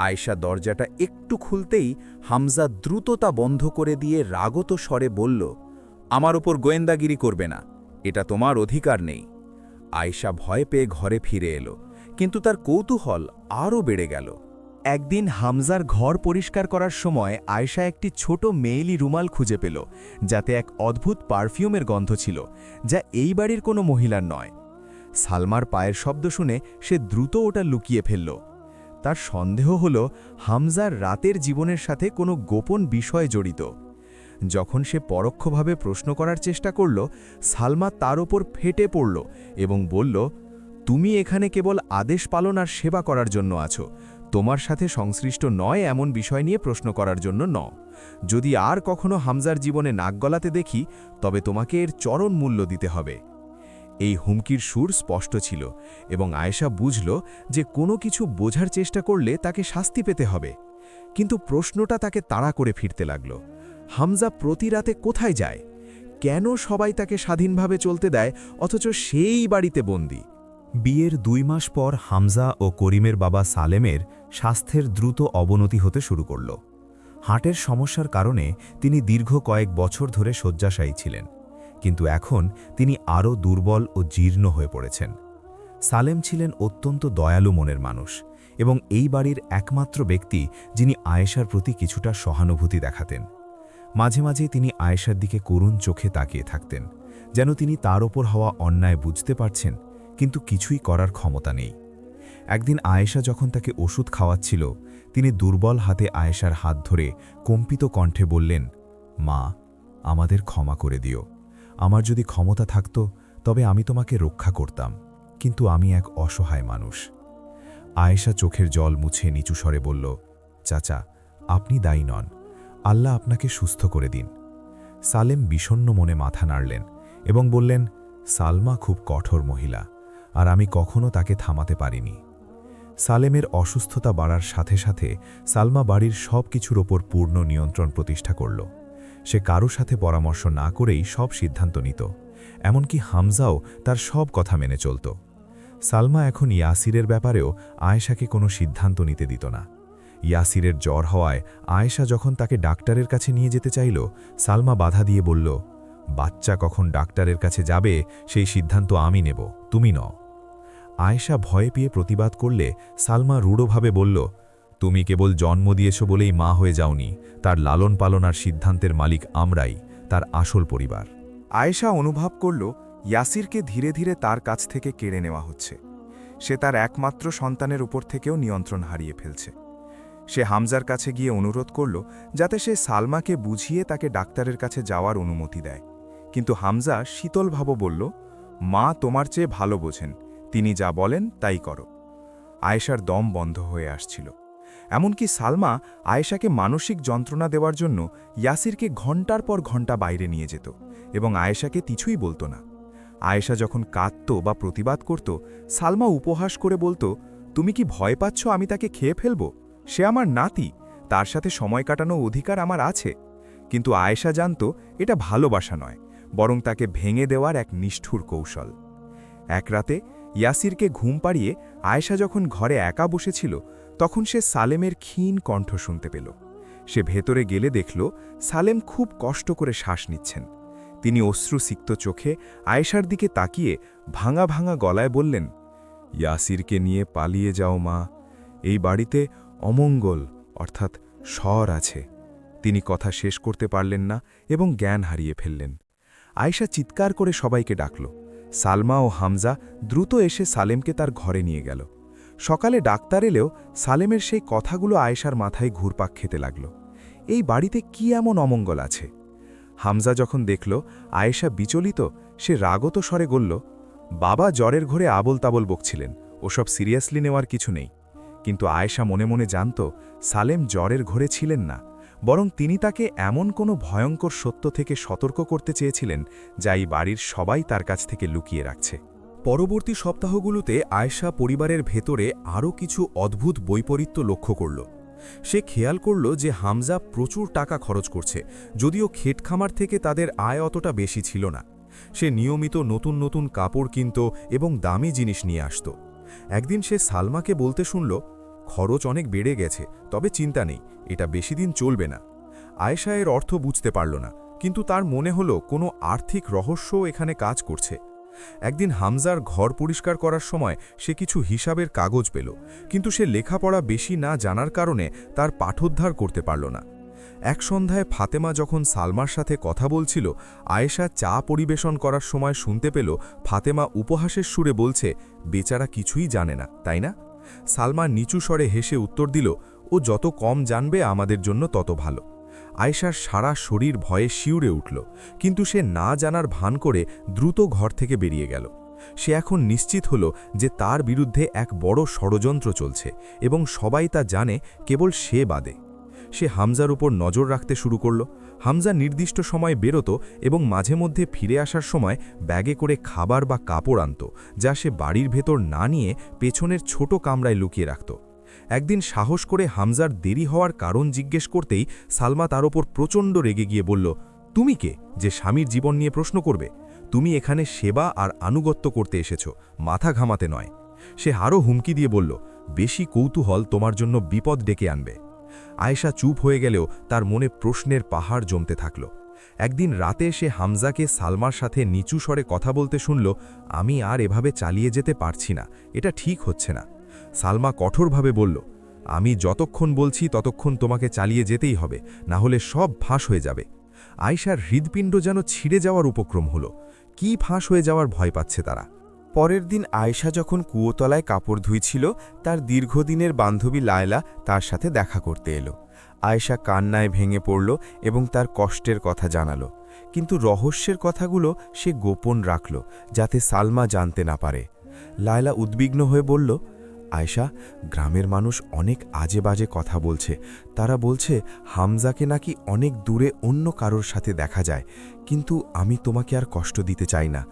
আয়েশা দরজাটা একটু খুলতেই হামজা দ্রুততা বন্ধ করে দিয়ে রাগত স্বরে বলল, আমার ওপর গোয়েন্দাগিরি করবে না, এটা তোমার অধিকার নেই। আয়েশা ভয় পেয়ে ঘরে ফিরে এলো, কিন্তু তার কৌতূহল আরও বেড়ে গেল। একদিন হামজার ঘর পরিষ্কার করার সময় আয়েশা একটি ছোট মেয়েলি রুমাল খুঁজে পেল, যাতে এক অদ্ভুত পারফিউমের গন্ধ ছিল, যা এই বাড়ির কোনো মহিলার নয়। সালমার পায়ের শব্দ শুনে সে দ্রুত ওটা লুকিয়ে ফেলল। তার সন্দেহ হল হামজার রাতের জীবনের সাথে কোনো গোপন বিষয় জড়িত। যখন সে পরোক্ষভাবে প্রশ্ন করার চেষ্টা করল, সালমা তার ওপর ফেটে পড়ল এবং বলল, তুমি এখানে কেবল আদেশ পালন আর সেবা করার জন্য আছো, তোমার সাথে সংশ্লিষ্ট নয় এমন বিষয় নিয়ে প্রশ্ন করার জন্য নও। যদি আর কখনো হামজার জীবনে নাক গলাতে দেখি, তবে তোমাকে এর চরম মূল্য দিতে হবে। এই হুমকির সুর স্পষ্ট ছিল এবং আয়েশা বুঝল যে কোনো কিছু বোঝার চেষ্টা করলে তাকে শাস্তি পেতে হবে। কিন্তু প্রশ্নটা তাকে তাড়া করে ফিরতে লাগল, হামজা প্রতি রাতে কোথায় যায়? কেন সবাই তাকে স্বাধীনভাবে চলতে দেয় অথচ সেই বাড়িতে বন্দী? বিয়ের 2 মাস পর হামজা ও করিমের বাবা সালেমের স্বাস্থ্যের দ্রুত অবনতি হতে শুরু করল। হার্টের সমস্যার কারণে তিনি দীর্ঘ কয়েক বছর ধরে শয্যাশায়ী ছিলেন, কিন্তু এখন তিনি আরও দুর্বল ও জীর্ণ হয়ে পড়েছেন। সালেম ছিলেন অত্যন্ত দয়ালু মনের মানুষ এবং এই বাড়ির একমাত্র ব্যক্তি যিনি আয়েশার প্রতি কিছুটা সহানুভূতি দেখাতেন। মাঝে মাঝে তিনি আয়েশার দিকে করুণ চোখে তাকিয়ে থাকতেন, যেন তিনি তার ওপর হওয়া অন্যায় বুঝতে পারছেন, কিন্তু কিছুই করার ক্ষমতা নেই। একদিন আয়েশা যখন তাকে ওষুধ খাওয়াচ্ছিল, তিনি দুর্বল হাতে আয়েশার হাত ধরে কম্পিত কণ্ঠে বললেন, মা, আমাদের ক্ষমা করে দিও। আমার যদি ক্ষমতা থাকত তবে আমি তোমাকে রক্ষা করতাম, কিন্তু আমি এক অসহায় মানুষ। আয়েশা চোখের জল মুছে নিচু স্বরে বলল, চাচা, আপনি দায়ী নন, আল্লাহ আপনাকে সুস্থ করে দিন। সালেম বিষণ্ণ মনে মাথা নাড়লেন এবং বললেন, সালমা খুব কঠোর মহিলা, আর আমি কখনো তাকে থামাতে পারিনি। সালেমের অসুস্থতা বাড়ার সাথে সাথে সালমা বাড়ির সব কিছুর ওপর পূর্ণ নিয়ন্ত্রণ প্রতিষ্ঠা করল। সে কারো সাথে পরামর্শ না করেই সব সিদ্ধান্ত নিত, এমনকি হামজাও তার সব কথা মেনে চলত। সালমা এখন ইয়াসিরের ব্যাপারেও আয়েশাকে কোনো সিদ্ধান্ত নিতে দিত না। ইয়াসিরের জ্বর হওয়ায় আয়েশা যখন তাকে ডাক্তারের কাছে নিয়ে যেতে চাইল, সালমা বাধা দিয়ে বলল, বাচ্চা কখন ডাক্তারের কাছে যাবে সেই সিদ্ধান্ত আমি নেব, তুমি নও। আয়েশা ভয়ে পেয়ে প্রতিবাদ করলে সালমা রূঢ়ভাবে বলল, তুমি কেবল জন্ম দিয়েছ বলেই মা হয়ে যাওনি, তার লালন পালন আর সিদ্ধান্তের মালিক আমরাই, তার আসল পরিবার। আয়েশা অনুভব করল ইয়াসিরকে ধীরে ধীরে তার কাছ থেকে কেড়ে নেওয়া হচ্ছে। সে তার একমাত্র সন্তানের উপর থেকেও নিয়ন্ত্রণ হারিয়ে ফেলছে। সে হামজার কাছে গিয়ে অনুরোধ করল যাতে সে সালমাকে বুঝিয়ে তাকে ডাক্তারের কাছে যাওয়ার অনুমতি দেয়। কিন্তু হামজা শীতলভাবে বলল, মা তোমার চেয়ে ভালো বোঝেন, তিনি যা বলেন তাই করো। আয়েশার দম বন্ধ হয়ে আসছিল। এমনকি সালমা আয়েশাকে মানসিক যন্ত্রণা দেওয়ার জন্য ইয়াসিরকে ঘণ্টার পর ঘণ্টা বাইরে নিয়ে যেত এবং আয়েশাকে কিছুই বলতো না। আয়েশা যখন কাঁদত বা প্রতিবাদ করত, সালমা উপহাস করে বলতো, তুমি কি ভয় পাচ্ছ আমি তাকে খেয়ে ফেলব? সে আমার নাতি, তার সাথে সময় কাটানোর অধিকার আমার আছে। কিন্তু আয়েশা জানত এটা ভালোবাসা নয়, বরং তাকে ভেঙে দেওয়ার এক নিষ্ঠুর কৌশল। এক রাতে ইয়াসিরকে ঘুম পাড়িয়ে আয়েশা যখন ঘরে একা বসেছিল, তখন সে সালেমের ক্ষীণ কণ্ঠ শুনতে পেল। সে ভেতরে গেলে দেখল সালেম খুব কষ্ট করে শ্বাস নিচ্ছেন। তিনি অশ্রুসিক্ত চোখে আয়েশার দিকে তাকিয়ে ভাঙা ভাঙা গলায় বললেন, ইয়াসিরকে নিয়ে পালিয়ে যাও মা, এই বাড়িতে অমঙ্গল অর্থাৎ স্বর আছে। তিনি কথা শেষ করতে পারলেন না এবং জ্ঞান হারিয়ে ফেললেন। আয়েশা চিৎকার করে সবাইকে ডাকল। সালমা ও হামজা দ্রুত এসে সালেমকে তার ঘরে নিয়ে গেল। সকালে ডাক্তার এলেও সালেমের সেই কথাগুলো আয়েশার মাথায় ঘুরপাক খেতে লাগল। এই বাড়িতে কি এমন অমঙ্গল আছে? হামজা যখন দেখল আয়েশা বিচলিত, সে রাগত স্বরে বলল, বাবা জ্বরের ঘরে আবল তাবল বকছিলেন, ওসব সিরিয়াসলি নেওয়ার কিছু নেই। কিন্তু আয়েশা মনে মনে জানত সালেম জ্বরের ঘরে ছিলেন না, বরং তিনি তাকে এমন কোনো ভয়ঙ্কর সত্য থেকে সতর্ক করতে চেয়েছিলেন যা এই বাড়ির সবাই তার কাছ থেকে লুকিয়ে রাখছে। পরবর্তী সপ্তাহগুলোতে আয়েশা পরিবারের ভেতরে আরও কিছু অদ্ভুত বৈপরীত্য লক্ষ্য করল। সে খেয়াল করল যে হামজা প্রচুর টাকা খরচ করছে, যদিও ক্ষেতখামার থেকে তাদের আয় অতটা বেশি ছিল না। সে নিয়মিত নতুন নতুন কাপড় কিনত এবং দামি জিনিস নিয়ে আসত। একদিন সে সালমাকে বলতে শুনল, খরচ অনেক বেড়ে গেছে, তবে চিন্তা নেই, এটা বেশি দিন চলবে না। আয়েশা এর অর্থ বুঝতে পারল না, কিন্তু তার মনে হলো কোনো আর্থিক রহস্য এখানে কাজ করছে। একদিন হামজার ঘর পরিষ্কার করার সময় সে কিছু হিসাবের কাগজ পেল, কিন্তু সে লেখাপড়া বেশি না জানার কারণে তার পাঠোদ্ধার করতে পারল না। এক সন্ধ্যায় ফাতেমা যখন সালমার সাথে কথা বলছিল, আয়েশা চা পরিবেশন করার সময় শুনতে পেল ফাতেমা উপহাসের সুরে বলছে, বেচারা কিছুই জানে না, তাই না? সালমা নিচু স্বরে হেসে উত্তর দিল, ও যত কম জানবে আমাদের জন্য তত ভালো। আয়েশার সারা শরীর ভয়ে শিউরে উঠল, কিন্তু সে না জানার ভান করে দ্রুত ঘর থেকে বেরিয়ে গেল। সে এখন নিশ্চিত হল যে তার বিরুদ্ধে এক বড় ষড়যন্ত্র চলছে এবং সবাই তা জানে, কেবল সে বাদে। সে হামজার উপর নজর রাখতে শুরু করল। হামজা নির্দিষ্ট সময় বেরোত এবং মাঝে মধ্যে ফিরে আসার সময় ব্যাগে করে খাবার বা কাপড় আনত, যা সে বাড়ির ভেতর না নিয়ে পেছনের ছোট কামরায় লুকিয়ে রাখত। একদিন সাহস করে হামজার দেরি হওয়ার কারণ জিজ্ঞেস করতেই সালমা তার ওপর প্রচণ্ড রেগে গিয়ে বলল, তুমি কে যে স্বামীর জীবন নিয়ে প্রশ্ন করবে? তুমি এখানে সেবা আর আনুগত্য করতে এসেছ, মাথা ঘামাতে নয়। সে আরও হুমকি দিয়ে বলল, বেশি কৌতূহল তোমার জন্য বিপদ ডেকে আনবে। আয়েশা চুপ হয়ে গেলেও তার মনে প্রশ্নের পাহাড় জমতে থাকল। একদিন রাতে সে হামজাকে সালমার সাথে নিচু স্বরে কথা বলতে শুনল, আমি আর এভাবে চালিয়ে যেতে পারছি না, এটা ঠিক হচ্ছে না। সালমা কঠোরভাবে বলল, আমি যতক্ষণ বলছি ততক্ষণ তোমাকে চালিয়ে যেতেই হবে, না হলে সব ফাঁস হয়ে যাবে। আয়েশার হৃদপিণ্ড যেন ছিঁড়ে যাওয়ার উপক্রম হল। কি ফাঁস হয়ে যাওয়ার ভয় পাচ্ছে তারা? পরের দিন আয়েশা যখন কুয়োতলায় কাপড় ধুইছিল, তার দীর্ঘদিনের বান্ধবী লায়লা তার সাথে দেখা করতে এলো। আয়েশা কান্নায় ভেঙে পড়ল এবং তার কষ্টের কথা জানালো, কিন্তু রহস্যের কথাগুলো সে গোপন রাখল যাতে সালমা জানতে না পারে। লায়লা উদ্বিগ্ন হয়ে বলল, আয়েশা, গ্রামের মানুষ অনেক আজে বাজে কথা বলছে। তারা বলছে হামজাকে নাকি অনেক দূরে অন্য কারোর সাথে দেখা যায়, কিন্তু আমি তোমাকে আর কষ্ট দিতে চাই না।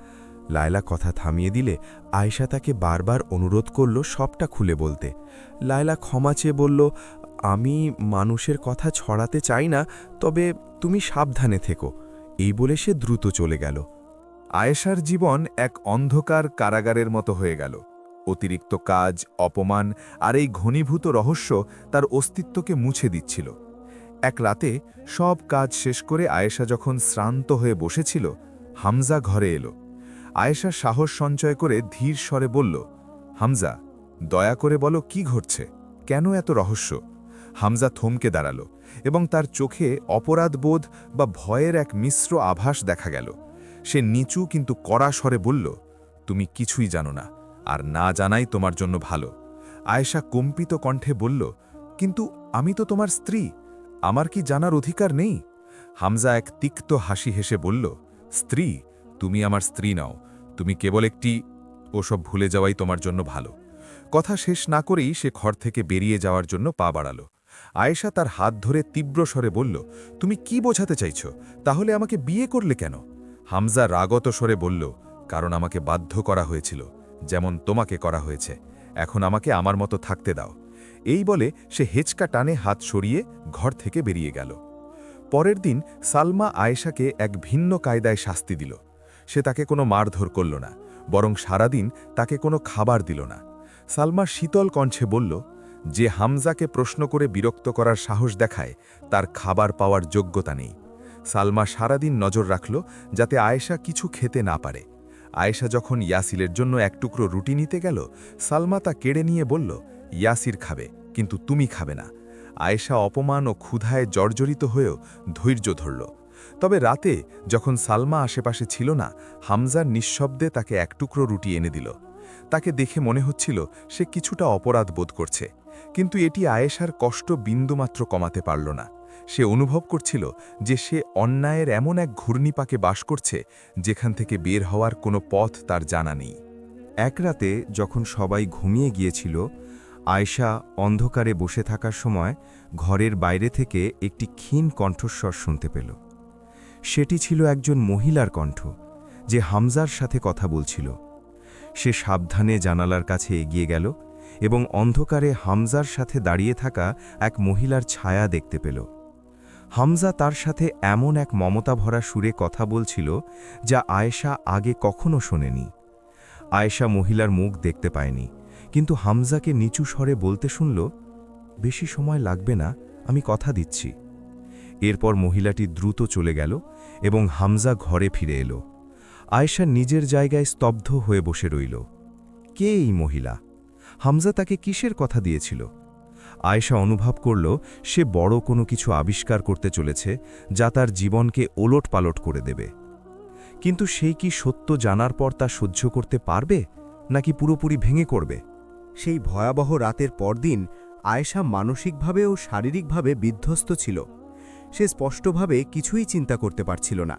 লায়লা কথা থামিয়ে দিলে আয়েশা তাকে বারবার অনুরোধ করল সবটা খুলে বলতে। লায়লা ক্ষমা চেয়ে বলল, আমি মানুষের কথা ছড়াতে চাই না, তবে তুমি সাবধানে থেকো। এই বলে সে দ্রুত চলে গেল। আয়েশার জীবন এক অন্ধকার কারাগারের মতো হয়ে গেল। অতিরিক্ত কাজ, অপমান আর এই ঘনীভূত রহস্য তার অস্তিত্বকে মুছে দিচ্ছিল। এক রাতে সব কাজ শেষ করে আয়েশা যখন শ্রান্ত হয়ে বসেছিল, হামজা ঘরে এলো। আয়েশা সাহস সঞ্চয় করে ধীর স্বরে বলল, হামজা, দয়া করে বলো কি ঘটছে, কেন এত রহস্য? হামজা থমকে দাঁড়াল এবং তার চোখে অপরাধবোধ বা ভয়ের এক মিশ্র আভাস দেখা গেল। সে নিচু কিন্তু কড়া স্বরে বলল, তুমি কিছুই জানো না, আর না জানাই তোমার জন্য ভালো। আয়েশা কম্পিত কণ্ঠে বলল, কিন্তু আমি তো তোমার স্ত্রী, আমার কি জানার অধিকার নেই? হামজা এক তিক্ত হাসি হেসে বলল, স্ত্রী? তুমি আমার স্ত্রী নাও, তুমি কেবল একটি, ওসব ভুলে যাওয়াই তোমার জন্য ভালো। কথা শেষ না করেই সে ঘর থেকে বেরিয়ে যাওয়ার জন্য পা বাড়াল। আয়েশা তার হাত ধরে তীব্র স্বরে বলল, তুমি কি বোঝাতে চাইছ? তাহলে আমাকে বিয়ে করলে কেন? হামজা রাগত স্বরে বলল, কারণ আমাকে বাধ্য করা হয়েছিল, যেমন তোমাকে করা হয়েছে। এখন আমাকে আমার মতো থাকতে দাও। এই বলে সে হেঁচকা টানে হাত সরিয়ে ঘর থেকে বেরিয়ে গেল। পরের দিন সালমা আয়েশাকে এক ভিন্ন কায়দায় শাস্তি দিল। সে তাকে কোনো মারধর করল না, বরং সারাদিন তাকে কোনো খাবার দিল না। সালমা শীতল কণ্ঠে বলল, যে হামজাকে প্রশ্ন করে বিরক্ত করার সাহস দেখায়, তার খাবার পাওয়ার যোগ্যতা নেই। সালমা সারাদিন নজর রাখল যাতে আয়েশা কিছু খেতে না পারে। আয়েশা যখন ইয়াসিলের জন্য এক টুকরো রুটি নিতে গেল, সালমা তা কেড়ে নিয়ে বলল, ইয়াসির খাবে, কিন্তু তুমি খাবে না। আয়েশা অপমান ও ক্ষুধায় জর্জরিত হয়েও ধৈর্য ধরল। তবে রাতে যখন সালমা আশেপাশে ছিল না, হামজার নিঃশব্দে তাকে এক টুকরো রুটি এনে দিল। তাকে দেখে মনে হচ্ছিল সে কিছুটা অপরাধ বোধ করছে, কিন্তু এটি আয়েশার কষ্ট বিন্দুমাত্র কমাতে পারল না। সে অনুভব করছিল যে সে অন্যায়ের এমন এক ঘূর্ণিপাকে বাস করছে যেখান থেকে বের হওয়ার কোনো পথ তার জানা নেই। এক রাতে যখন সবাই ঘুমিয়ে গিয়েছিল, আয়েশা অন্ধকারে বসে থাকার সময় ঘরের বাইরে থেকে একটি ক্ষীণ কণ্ঠস্বর শুনতে পেল। সেটি ছিল একজন মহিলার কণ্ঠ, যে হামজার সাথে কথা বলছিল। সে সাবধানে জানালার কাছে এগিয়ে গেল এবং অন্ধকারে হামজার সাথে দাঁড়িয়ে থাকা এক মহিলার ছায়া দেখতে পেল। হামজা তার সাথে এমন এক মমতা ভরা সুরে কথা বলছিল যা আয়েশা আগে কখনো শোনেনি। আয়েশা মহিলার মুখ দেখতে পায়নি, কিন্তু হামজাকে নিচু স্বরে বলতে শুনল, বেশি সময় লাগবে না, আমি কথা দিচ্ছি। এরপর মহিলাটি দ্রুত চলে গেল এবং হামজা ঘরে ফিরে এলো। আয়েশা নিজের জায়গায় স্তব্ধ হয়ে বসে রইল। কে এই মহিলা? হামজা তাকে কিসের কথা দিয়েছিল? আয়েশা অনুভব করল সে বড় কোনো কিছু আবিষ্কার করতে চলেছে যা তার জীবনকে ওলটপালট করে দেবে। কিন্তু সেই কি সত্য জানার পর তা সহ্য করতে পারবে, নাকি পুরোপুরি ভেঙে করবে? সেই ভয়াবহ রাতের পরদিন আয়েশা মানসিকভাবে ও শারীরিকভাবে বিধ্বস্ত ছিল। সে স্পষ্টভাবে কিছুই চিন্তা করতে পারছিল না।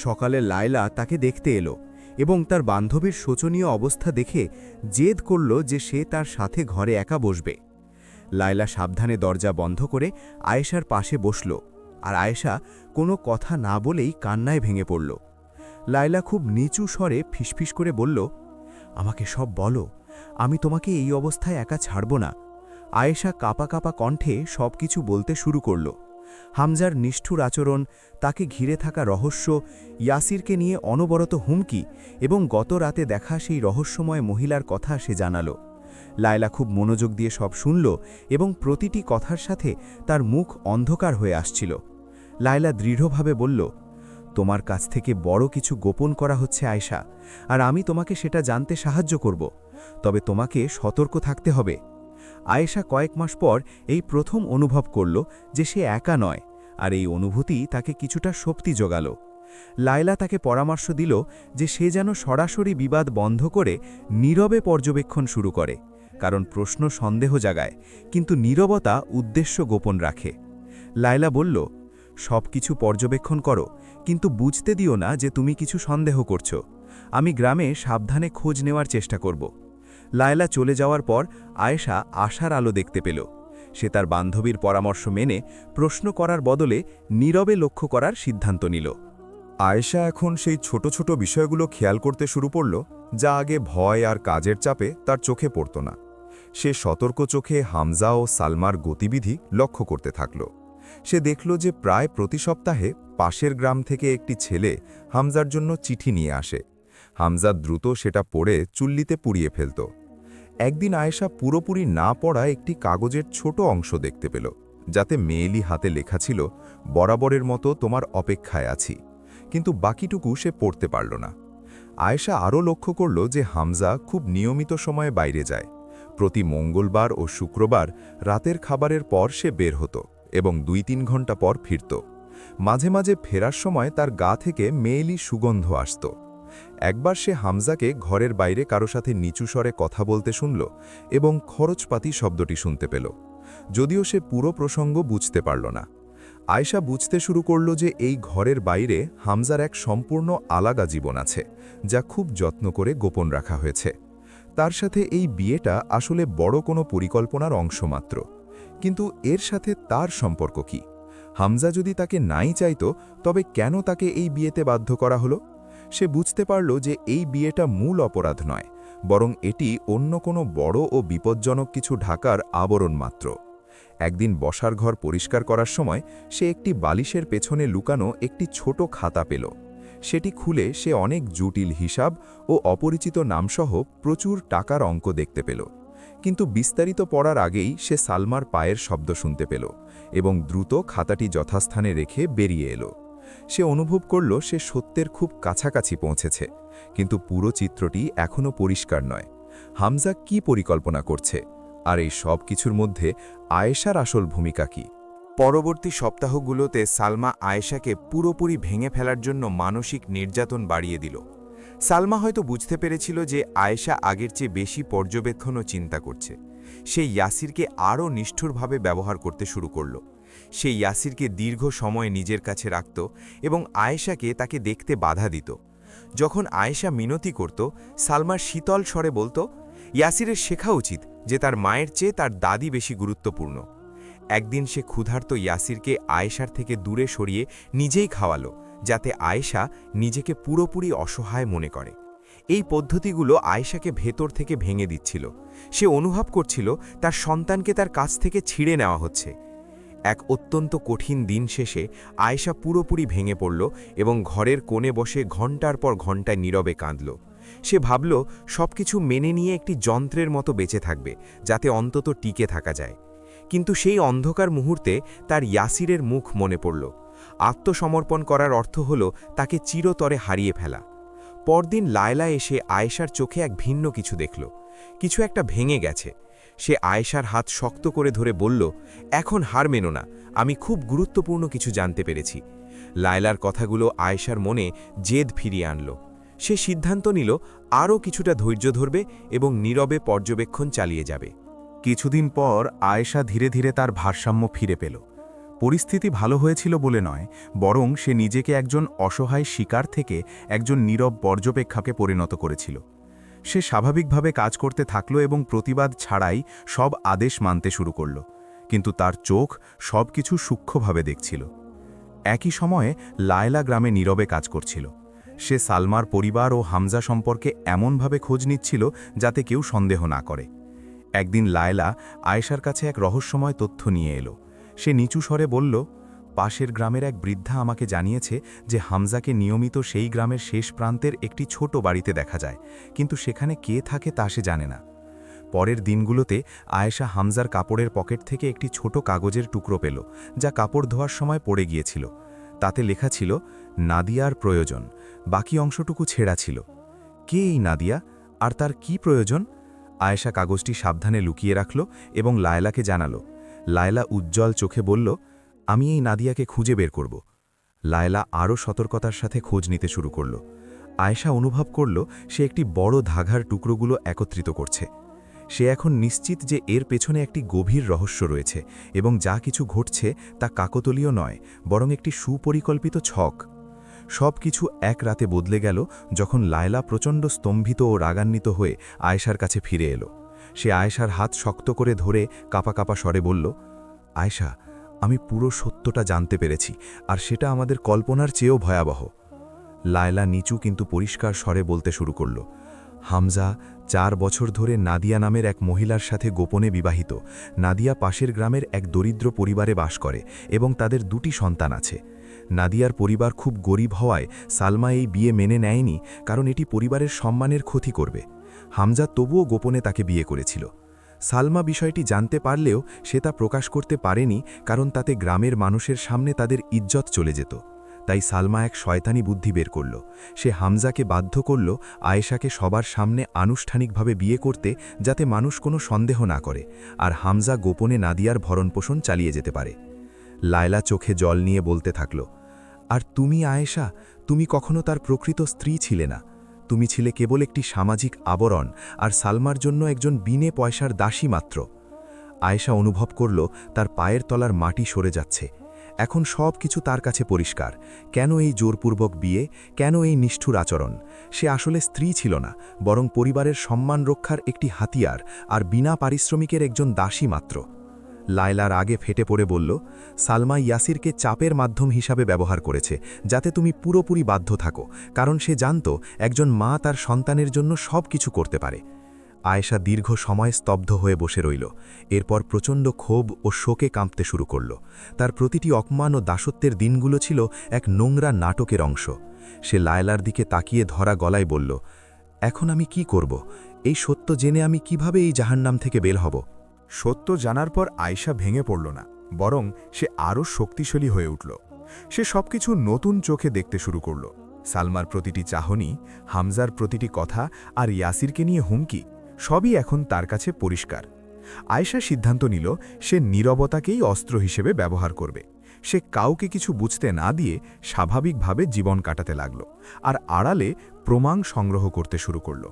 সকালে লায়লা তাকে দেখতে এলো এবং তার বান্ধবীর শোচনীয় অবস্থা দেখে জেদ করল যে সে তার সাথে ঘরে একা বসবে। লায়লা সাবধানে দরজা বন্ধ করে আয়েশার পাশে বসল, আর আয়েশা কোনো কথা না বলেই কান্নায় ভেঙে পড়ল। লায়লা খুব নিচু স্বরে ফিসফিস করে বলল, আমাকে সব বলো, আমি তোমাকে এই অবস্থায় একা ছাড়ব না। আয়েশা কাঁপা কাঁপা কণ্ঠে সব কিছু বলতে শুরু করল। হামজার নিষ্ঠুর আচরণ, তাকে ঘিরে থাকা রহস্য, ইয়াসিরকে নিয়ে অনবরত হুমকি এবং গত রাতে দেখা সেই রহস্যময় মহিলার কথা সে জানাল। লায়লা খুব মনোযোগ দিয়ে সব শুনল এবং প্রতিটি কথার সাথে তার মুখ অন্ধকার হয়ে আসছিল। লায়লা দৃঢ়ভাবে বলল, তোমার কাছ থেকে বড় কিছু গোপন করা হচ্ছে আয়েশা, আর আমি তোমাকে সেটা জানতে সাহায্য করব, তবে তোমাকে সতর্ক থাকতে হবে। আয়েশা কয়েক মাস পর এই প্রথম অনুভব করল যে সে একা নয়, আর এই অনুভূতি তাকে কিছুটা শক্তি জোগাল। লায়লা তাকে পরামর্শ দিল যে সে যেন সরাসরি বিবাদ বন্ধ করে নীরবে পর্যবেক্ষণ শুরু করে, কারণ প্রশ্ন সন্দেহ জাগায়, কিন্তু নীরবতা উদ্দেশ্য গোপন রাখে। লায়লা বলল, সব কিছু পর্যবেক্ষণ করো, কিন্তু বুঝতে দিও না যে তুমি কিছু সন্দেহ করছো। আমি গ্রামে সাবধানে খোঁজ নেওয়ার চেষ্টা করব। লায়লা চলে যাওয়ার পর আয়েশা আশার আলো দেখতে পেল। সে তার বান্ধবীর পরামর্শ মেনে প্রশ্ন করার বদলে নীরবে লক্ষ্য করার সিদ্ধান্ত নিল। আয়েশা এখন সেই ছোট ছোট বিষয়গুলো খেয়াল করতে শুরু করল যা আগে ভয় আর কাজের চাপে তার চোখে পড়ত না। সে সতর্ক চোখে হামজা ও সালমার গতিবিধি লক্ষ্য করতে থাকল। সে দেখল যে প্রায় প্রতি সপ্তাহে পাশের গ্রাম থেকে একটি ছেলে হামজার জন্য চিঠি নিয়ে আসে। হামজা দ্রুত সেটা পড়ে চুল্লিতে পুড়িয়ে ফেলত। একদিন আয়েশা পুরোপুরি না পড়া একটি কাগজের ছোট অংশ দেখতে পেল, যাতে মেয়েলি হাতে লেখা ছিল, বরাবরের মতো তোমার অপেক্ষায় আছি, কিন্তু বাকিটুকু সে পড়তে পারল না। আয়েশা আরও লক্ষ্য করল যে হামজা খুব নিয়মিত সময়ে বাইরে যায়। প্রতি মঙ্গলবার ও শুক্রবার রাতের খাবারের পর সে বের হতো এবং ২-৩ ঘন্টা পর ফিরত। মাঝে মাঝে ফেরার সময় তার গা থেকে মেয়েলি সুগন্ধ আসত। একবার সে হামজাকে ঘরের বাইরে কারো সাথে নিচু স্বরে কথা বলতে শুনল এবং খরচপাতি শব্দটি শুনতে পেল, যদিও সে পুরো প্রসঙ্গ বুঝতে পারল না। আয়েশা বুঝতে শুরু করল যে এই ঘরের বাইরে হামজার এক সম্পূর্ণ আলাদা জীবন আছে, যা খুব যত্ন করে গোপন রাখা হয়েছে। তার সাথে এই বিয়েটা আসলে বড় কোনো পরিকল্পনার অংশ মাত্র। কিন্তু এর সাথে তার সম্পর্ক কি? হামজা যদি তাকে নাই চাইত, তবে কেন তাকে এই বিয়েতে বাধ্য করা হলো? সে বুঝতে পারল যে এই বিয়েটা মূল অপরাধ নয়, বরং এটি অন্য কোনো বড় ও বিপজ্জনক কিছু ঢাকার আবরণ মাত্র। একদিন বসার ঘর পরিষ্কার করার সময় সে একটি বালিশের পেছনে লুকানো একটি ছোট খাতা পেল। সেটি খুলে সে অনেক জটিল হিসাব ও অপরিচিত নামসহ প্রচুর টাকার অঙ্ক দেখতে পেল। কিন্তু বিস্তারিত পড়ার আগেই সে সালমার পায়ের শব্দ শুনতে পেল এবং দ্রুত খাতাটি যথাস্থানে রেখে বেরিয়ে এলো। সে অনুভব করল সে সত্যের খুব কাছাকাছি পৌঁছেছে, কিন্তু পুরো চিত্রটি এখনও পরিষ্কার নয়। হামজা কি পরিকল্পনা করছে? আর এই সব কিছুর মধ্যে আয়েশার আসল ভূমিকা কি? পরবর্তী সপ্তাহগুলোতে সালমা আয়েশাকে পুরোপুরি ভেঙে ফেলার জন্য মানসিক নির্যাতন বাড়িয়ে দিল। সালমা হয়তো বুঝতে পেরেছিল যে আয়েশা আগের চেয়ে বেশি পর্যবেক্ষণ ও চিন্তা করছে। সে ইয়াসিরকে আরও নিষ্ঠুরভাবে ব্যবহার করতে শুরু করল। সে ইয়াসিরকে দীর্ঘ সময় নিজের কাছে রাখত এবং আয়েশাকে তাকে দেখতে বাধা দিত। যখন আয়েশা মিনতি করত, সালমার শীতল স্বরে বলতো, ইয়াসিরের শেখা উচিত যে তার মায়ের চেয়ে তার দাদি বেশি গুরুত্বপূর্ণ। একদিন সে ক্ষুধার্ত ইয়াসিরকে আয়েশার থেকে দূরে সরিয়ে নিজেই খাওয়ালো, যাতে আয়েশা নিজেকে পুরোপুরি অসহায় মনে করে। এই পদ্ধতিগুলো আয়েশাকে ভেতর থেকে ভেঙে দিচ্ছিল। সে অনুভব করছিল তার সন্তানকে তার কাছ থেকে ছিঁড়ে নেওয়া হচ্ছে। এক অত্যন্ত কঠিন দিন শেষে আয়েশা পুরোপুরি ভেঙে পড়ল এবং ঘরের কোণে বসে ঘণ্টার পর ঘণ্টা নীরবে কাঁদল। সে ভাবল সবকিছু মেনে নিয়ে একটি যন্ত্রের মতো বেঁচে থাকবে, যাতে অন্তত টিকে থাকা যায়। কিন্তু সেই অন্ধকার মুহূর্তে তার ইয়াসিরের মুখ মনে পড়ল। আত্মসমর্পণ করার অর্থ হল তাকে চিরতরে হারিয়ে ফেলা। পরদিন লায়লা এসে আয়েশার চোখে এক ভিন্ন কিছু দেখল। কিছু একটা ভেঙে গেছে। সে আয়েশার হাত শক্ত করে ধরে বলল, এখন হার মেনো না, আমি খুব গুরুত্বপূর্ণ কিছু জানতে পেরেছি। লায়লার কথাগুলো আয়েশার মনে জেদ ফিরিয়ে আনল। সে সিদ্ধান্ত নিল আরও কিছুটা ধৈর্য ধরবে এবং নীরবে পর্যবেক্ষণ চালিয়ে যাবে। কিছুদিন পর আয়েশা ধীরে ধীরে তার ভারসাম্য ফিরে পেল। পরিস্থিতি ভালো হয়েছিল বলে নয়, বরং সে নিজেকে একজন অসহায় শিকার থেকে একজন নীরব পর্যবেক্ষকে পরিণত করেছিল। সে স্বাভাবিকভাবে কাজ করতে থাকল এবং প্রতিবাদ ছাড়াই সব আদেশ মানতে শুরু করল, কিন্তু তার চোখ সবকিছু সূক্ষ্মভাবে দেখছিল। একই সময়ে লায়লা গ্রামে নীরবে কাজ করছিল। সে সালমার পরিবার ও হামজা সম্পর্কে এমনভাবে খোঁজ নিচ্ছিল যাতে কেউ সন্দেহ না করে। একদিন লায়লা আয়েশার কাছে এক রহস্যময় তথ্য নিয়ে এলো। সে নিচু স্বরে বলল, পাশের গ্রামের এক বৃদ্ধা আমাকে জানিয়েছে যে হামজাকে নিয়মিত সেই গ্রামের শেষ প্রান্তের একটি ছোট বাড়িতে দেখা যায়, কিন্তু সেখানে কে থাকে তা সে জানে না। পরের দিনগুলোতে আয়েশা হামজার কাপড়ের পকেট থেকে একটি ছোট কাগজের টুকরো পেল, যা কাপড় ধোয়ার সময় পড়ে গিয়েছিল। তাতে লেখা ছিল, নাদিয়ার প্রয়োজন। বাকি অংশটুকু ছেঁড়া ছিল। কে এই নাদিয়া, আর তার কি প্রয়োজন? আয়েশা কাগজটি সাবধানে লুকিয়ে রাখল এবং লায়লাকে জানালো। লায়লা উজ্জ্বল চোখে বলল, আমি এই নাদিয়াকে খুঁজে বের করব। লায়লা আরও সতর্কতার সাথে খোঁজ নিতে শুরু করল। আয়েশা অনুভব করল সে একটি বড় ধাগার টুকরোগুলো একত্রিত করছে। সে এখন নিশ্চিত যে এর পেছনে একটি গভীর রহস্য রয়েছে এবং যা কিছু ঘটছে তা কাকতলীয় নয়, বরং একটি সুপরিকল্পিত ছক। সব কিছু এক রাতে বদলে গেল যখন লায়লা প্রচণ্ড স্তম্ভিত ও রাগান্বিত হয়ে আয়েশার কাছে ফিরে এলো। সে আয়েশার হাত শক্ত করে ধরে কাঁপা কাঁপা স্বরে বলল, আয়েশা, আমি পুরো সত্যটা জানতে পেরেছি, আর সেটা আমাদের কল্পনার চেয়েও ভয়াবহ। লায়লা নিচু কিন্তু পরিষ্কার স্বরে বলতে শুরু করল, হামজা 4 বছর ধরে নাদিয়া নামের এক মহিলার সাথে গোপনে বিবাহিত। নাদিয়া পাশের গ্রামের এক দরিদ্র পরিবারে বাস করে এবং তাদের 2টি সন্তান আছে। নাদিয়ার পরিবার খুব গরিব হওয়ায় সালমা এই বিয়ে মেনে নেয়নি, কারণ এটি পরিবারের সম্মানের ক্ষতি করবে। হামজা তবুও গোপনে তাকে বিয়ে করেছিল। সালমা বিষয়টি জানতে পারলেও সে তা প্রকাশ করতে পারেনি, কারণ তাতে গ্রামের মানুষের সামনে তাদের ইজ্জত চলে যেত। তাই সালমা এক শয়তানি বুদ্ধি বের করল। সে হামজাকে বাধ্য করল আয়েশাকে সবার সামনে আনুষ্ঠানিকভাবে বিয়ে করতে, যাতে মানুষ কোনো সন্দেহ না করে, আর হামজা গোপনে নাদিয়ার ভরণপোষণ চালিয়ে যেতে পারে। লায়লা চোখে জল নিয়ে বলতে থাকল, আর তুমি আয়েশা, তুমি কখনো তার প্রকৃত স্ত্রী ছিলে না। তুমি ছিলে কেবল একটি সামাজিক আবরণ, আর সালমার জন্য একজন বিনে পয়সার দাসী মাত্র। আয়েশা অনুভব করল তার পায়ের তলার মাটি সরে যাচ্ছে। এখন সব কিছু তার কাছে পরিষ্কার। কেন এই জোরপূর্বক বিয়ে, কেন এই নিষ্ঠুর আচরণ? সে আসলে স্ত্রী ছিল না, বরং পরিবারের সম্মান রক্ষার একটি হাতিয়ার, আর বিনা পারিশ্রমিকের একজন দাসী মাত্র। লায়লার আগে ফেটে পড়ে বলল, সালমা ইয়াসিরকে চাপের মাধ্যম হিসাবে ব্যবহার করেছে, যাতে তুমি পুরোপুরি বাধ্য থাকো, কারণ সে জানত একজন মা তার সন্তানের জন্য সব কিছু করতে পারে। আয়েশা দীর্ঘ সময় স্তব্ধ হয়ে বসে রইল। এরপর প্রচণ্ড ক্ষোভ ও শোকে কাঁপতে শুরু করল। তার প্রতিটি অপমান ও দাসত্বের দিনগুলো ছিল এক নোংরা নাটকের অংশ। সে লায়লার দিকে তাকিয়ে ধরা গলায় বলল, এখন আমি কি করব? এই সত্য জেনে আমি কিভাবে এই জাহান্নাম থেকে বের হব? সত্য জানার পর আয়েশা ভেঙে পড়ল না, বরং সে আরও শক্তিশালী হয়ে উঠল। সে সবকিছু নতুন চোখে দেখতে শুরু করল। সালমার প্রতিটি চাহনি, হামজার প্রতিটি কথা আর ইয়াসিরকে নিয়ে হুমকি, সবই এখন তার কাছে পরিষ্কার। আয়েশা সিদ্ধান্ত নিল সে নীরবতাকেই অস্ত্র হিসেবে ব্যবহার করবে। সে কাউকে কিছু বুঝতে না দিয়ে স্বাভাবিকভাবে জীবন কাটাতে লাগল, আর আড়ালে প্রমাণ সংগ্রহ করতে শুরু করল।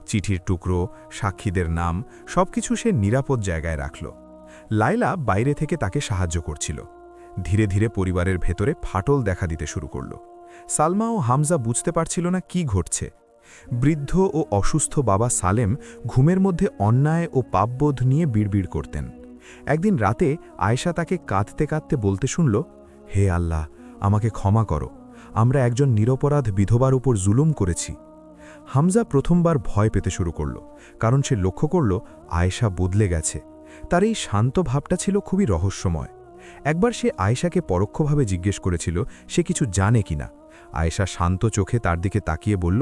চিঠির টুকরো, সাক্ষীদের নাম, সবকিছু সে নিরাপদ জায়গায় রাখল। লায়লা বাইরে থেকে তাকে সাহায্য করছিল। ধীরে ধীরে পরিবারের ভেতরে ফাটল দেখা দিতে শুরু করল। সালমা ও হামজা বুঝতে পারছিল না কি ঘটছে। বৃদ্ধ ও অসুস্থ বাবা সালেম ঘুমের মধ্যে অন্যায় ও পাপবোধ নিয়ে বিড়বিড় করতেন। একদিন রাতে আয়েশা তাকে কাঁদতে কাঁদতে বলতে শুনল, হে আল্লাহ, আমাকে ক্ষমা করো, আমরা একজন নিরপরাধ বিধবার উপর জুলুম করেছি। হামজা প্রথমবার ভয় পেতে শুরু করল, কারণ সে লক্ষ্য করল আয়েশা বদলে গেছে। তার এই শান্ত ভাবটা ছিল খুবই রহস্যময়। একবার সে আয়েশাকে পরোক্ষভাবে জিজ্ঞেস করেছিল সে কিছু জানে কিনা। আয়েশা শান্ত চোখে তার দিকে তাকিয়ে বলল,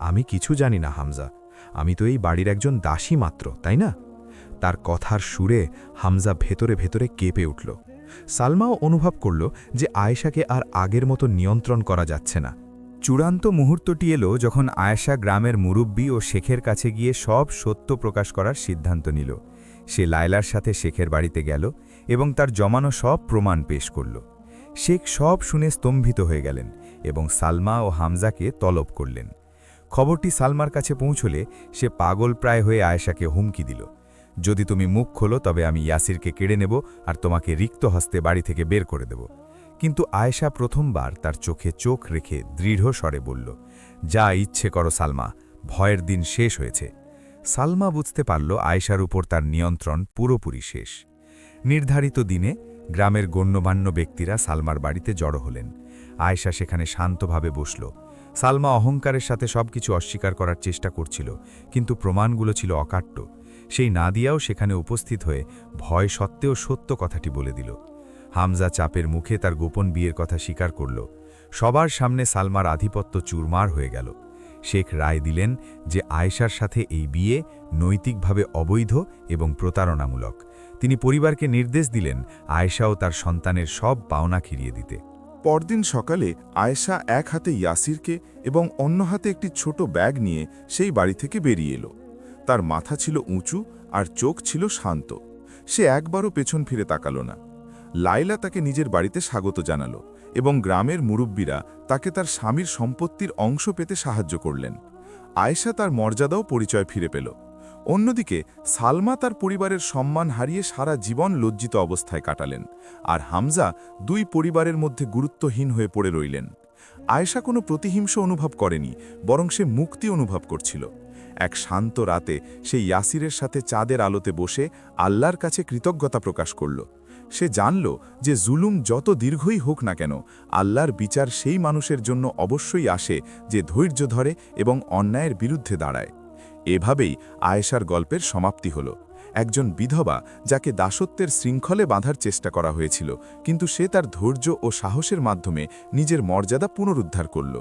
আমি কিছু জানি না হামজা, আমি তো এই বাড়ির একজন দাসী মাত্র, তাই না? তার কথার সুরে হামজা ভেতরে ভেতরে কেঁপে উঠল। সালমাও অনুভব করল যে আয়েশাকে আর আগের মতো নিয়ন্ত্রণ করা যাচ্ছে না। চূড়ান্ত মুহূর্তটি এলো যখন আয়েশা গ্রামের মুরব্বী ও শেখের কাছে গিয়ে সব সত্য প্রকাশ করার সিদ্ধান্ত নিল। সে লায়লার সাথে শেখের বাড়িতে গেল এবং তার জমানো সব প্রমাণ পেশ করল। শেখ সব শুনে স্তম্ভিত হয়ে গেলেন এবং সালমা ও হামজাকে তলব করলেন। খবরটি সালমার কাছে পৌঁছলে সে পাগল প্রায় হয়ে আয়েশাকে হুমকি দিল, যদি তুমি মুখ খোলো তবে আমি ইয়াসিরকে কেড়ে নেব আর তোমাকে রিক্ত হস্তে বাড়ি থেকে বের করে দেব। কিন্তু আয়েশা প্রথমবার তার চোখে চোখ রেখে দৃঢ় স্বরে বলল, যা ইচ্ছে করো সালমা, ভয়ের দিন শেষ হয়েছে। সালমা বুঝতে পারল আয়েশার উপর তার নিয়ন্ত্রণ পুরোপুরি শেষ। নির্ধারিত দিনে গ্রামের গণ্যমান্য ব্যক্তিরা সালমার বাড়িতে জড়ো হলেন। আয়েশা সেখানে শান্তভাবে বসল। সালমা অহংকারের সাথে সবকিছু অস্বীকার করার চেষ্টা করছিল, কিন্তু প্রমাণগুলো ছিল অকাট্য। সেই নাদিয়াও সেখানে উপস্থিত হয়ে ভয় সত্ত্বেও সত্য কথাটি বলে দিল। হামজা চাপের মুখে তার গোপন বিয়ের কথা স্বীকার করল। সবার সামনে সালমার আধিপত্য চুরমার হয়ে গেল। শেখ রায় দিলেন যে আয়েশার সাথে এই বিয়ে নৈতিকভাবে অবৈধ এবং প্রতারণামূলক। তিনি পরিবারকে নির্দেশ দিলেন আয়েশা ও তার সন্তানের সব পাওনা ফিরিয়ে দিতে। পরদিন সকালে আয়েশা এক হাতে ইয়াসিরকে এবং অন্য হাতে একটি ছোট ব্যাগ নিয়ে সেই বাড়ি থেকে বেরিয়ে এলো। তার মাথা ছিল উঁচু আর চোখ ছিল শান্ত। সে একবারও পেছন ফিরে তাকালো না। লায়লা তাকে নিজের বাড়িতে স্বাগত জানালো এবং গ্রামের মুরব্বীরা তাকে তার স্বামীর সম্পত্তির অংশ পেতে সাহায্য করলেন। আয়েশা তার মর্যাদাও পরিচয় ফিরে পেল। অন্যদিকে সালমা তার পরিবারের সম্মান হারিয়ে সারা জীবন লজ্জিত অবস্থায় কাটালেন, আর হামজা দুই পরিবারের মধ্যে গুরুত্বহীন হয়ে পড়ে রইলেন। আয়েশা কোনো প্রতিহিংস অনুভব করেনি, বরং সে মুক্তি অনুভব করছিল। এক শান্ত রাতে সে ইয়াসিরের সাথে চাঁদের আলোতে বসে আল্লাহর কাছে কৃতজ্ঞতা প্রকাশ করল। সে জানল যে জুলুম যত দীর্ঘই হোক না কেন, আল্লাহর বিচার সেই মানুষের জন্য অবশ্যই আসে যে ধৈর্য ধরে এবং অন্যায়ের বিরুদ্ধে দাঁড়ায়। এভাবেই আয়েশার গল্পের সমাপ্তি হল। একজন বিধবা যাকে দাসত্বের শৃঙ্খলে বাঁধার চেষ্টা করা হয়েছিল, কিন্তু সে তার ধৈর্য ও সাহসের মাধ্যমে নিজের মর্যাদা পুনরুদ্ধার করল।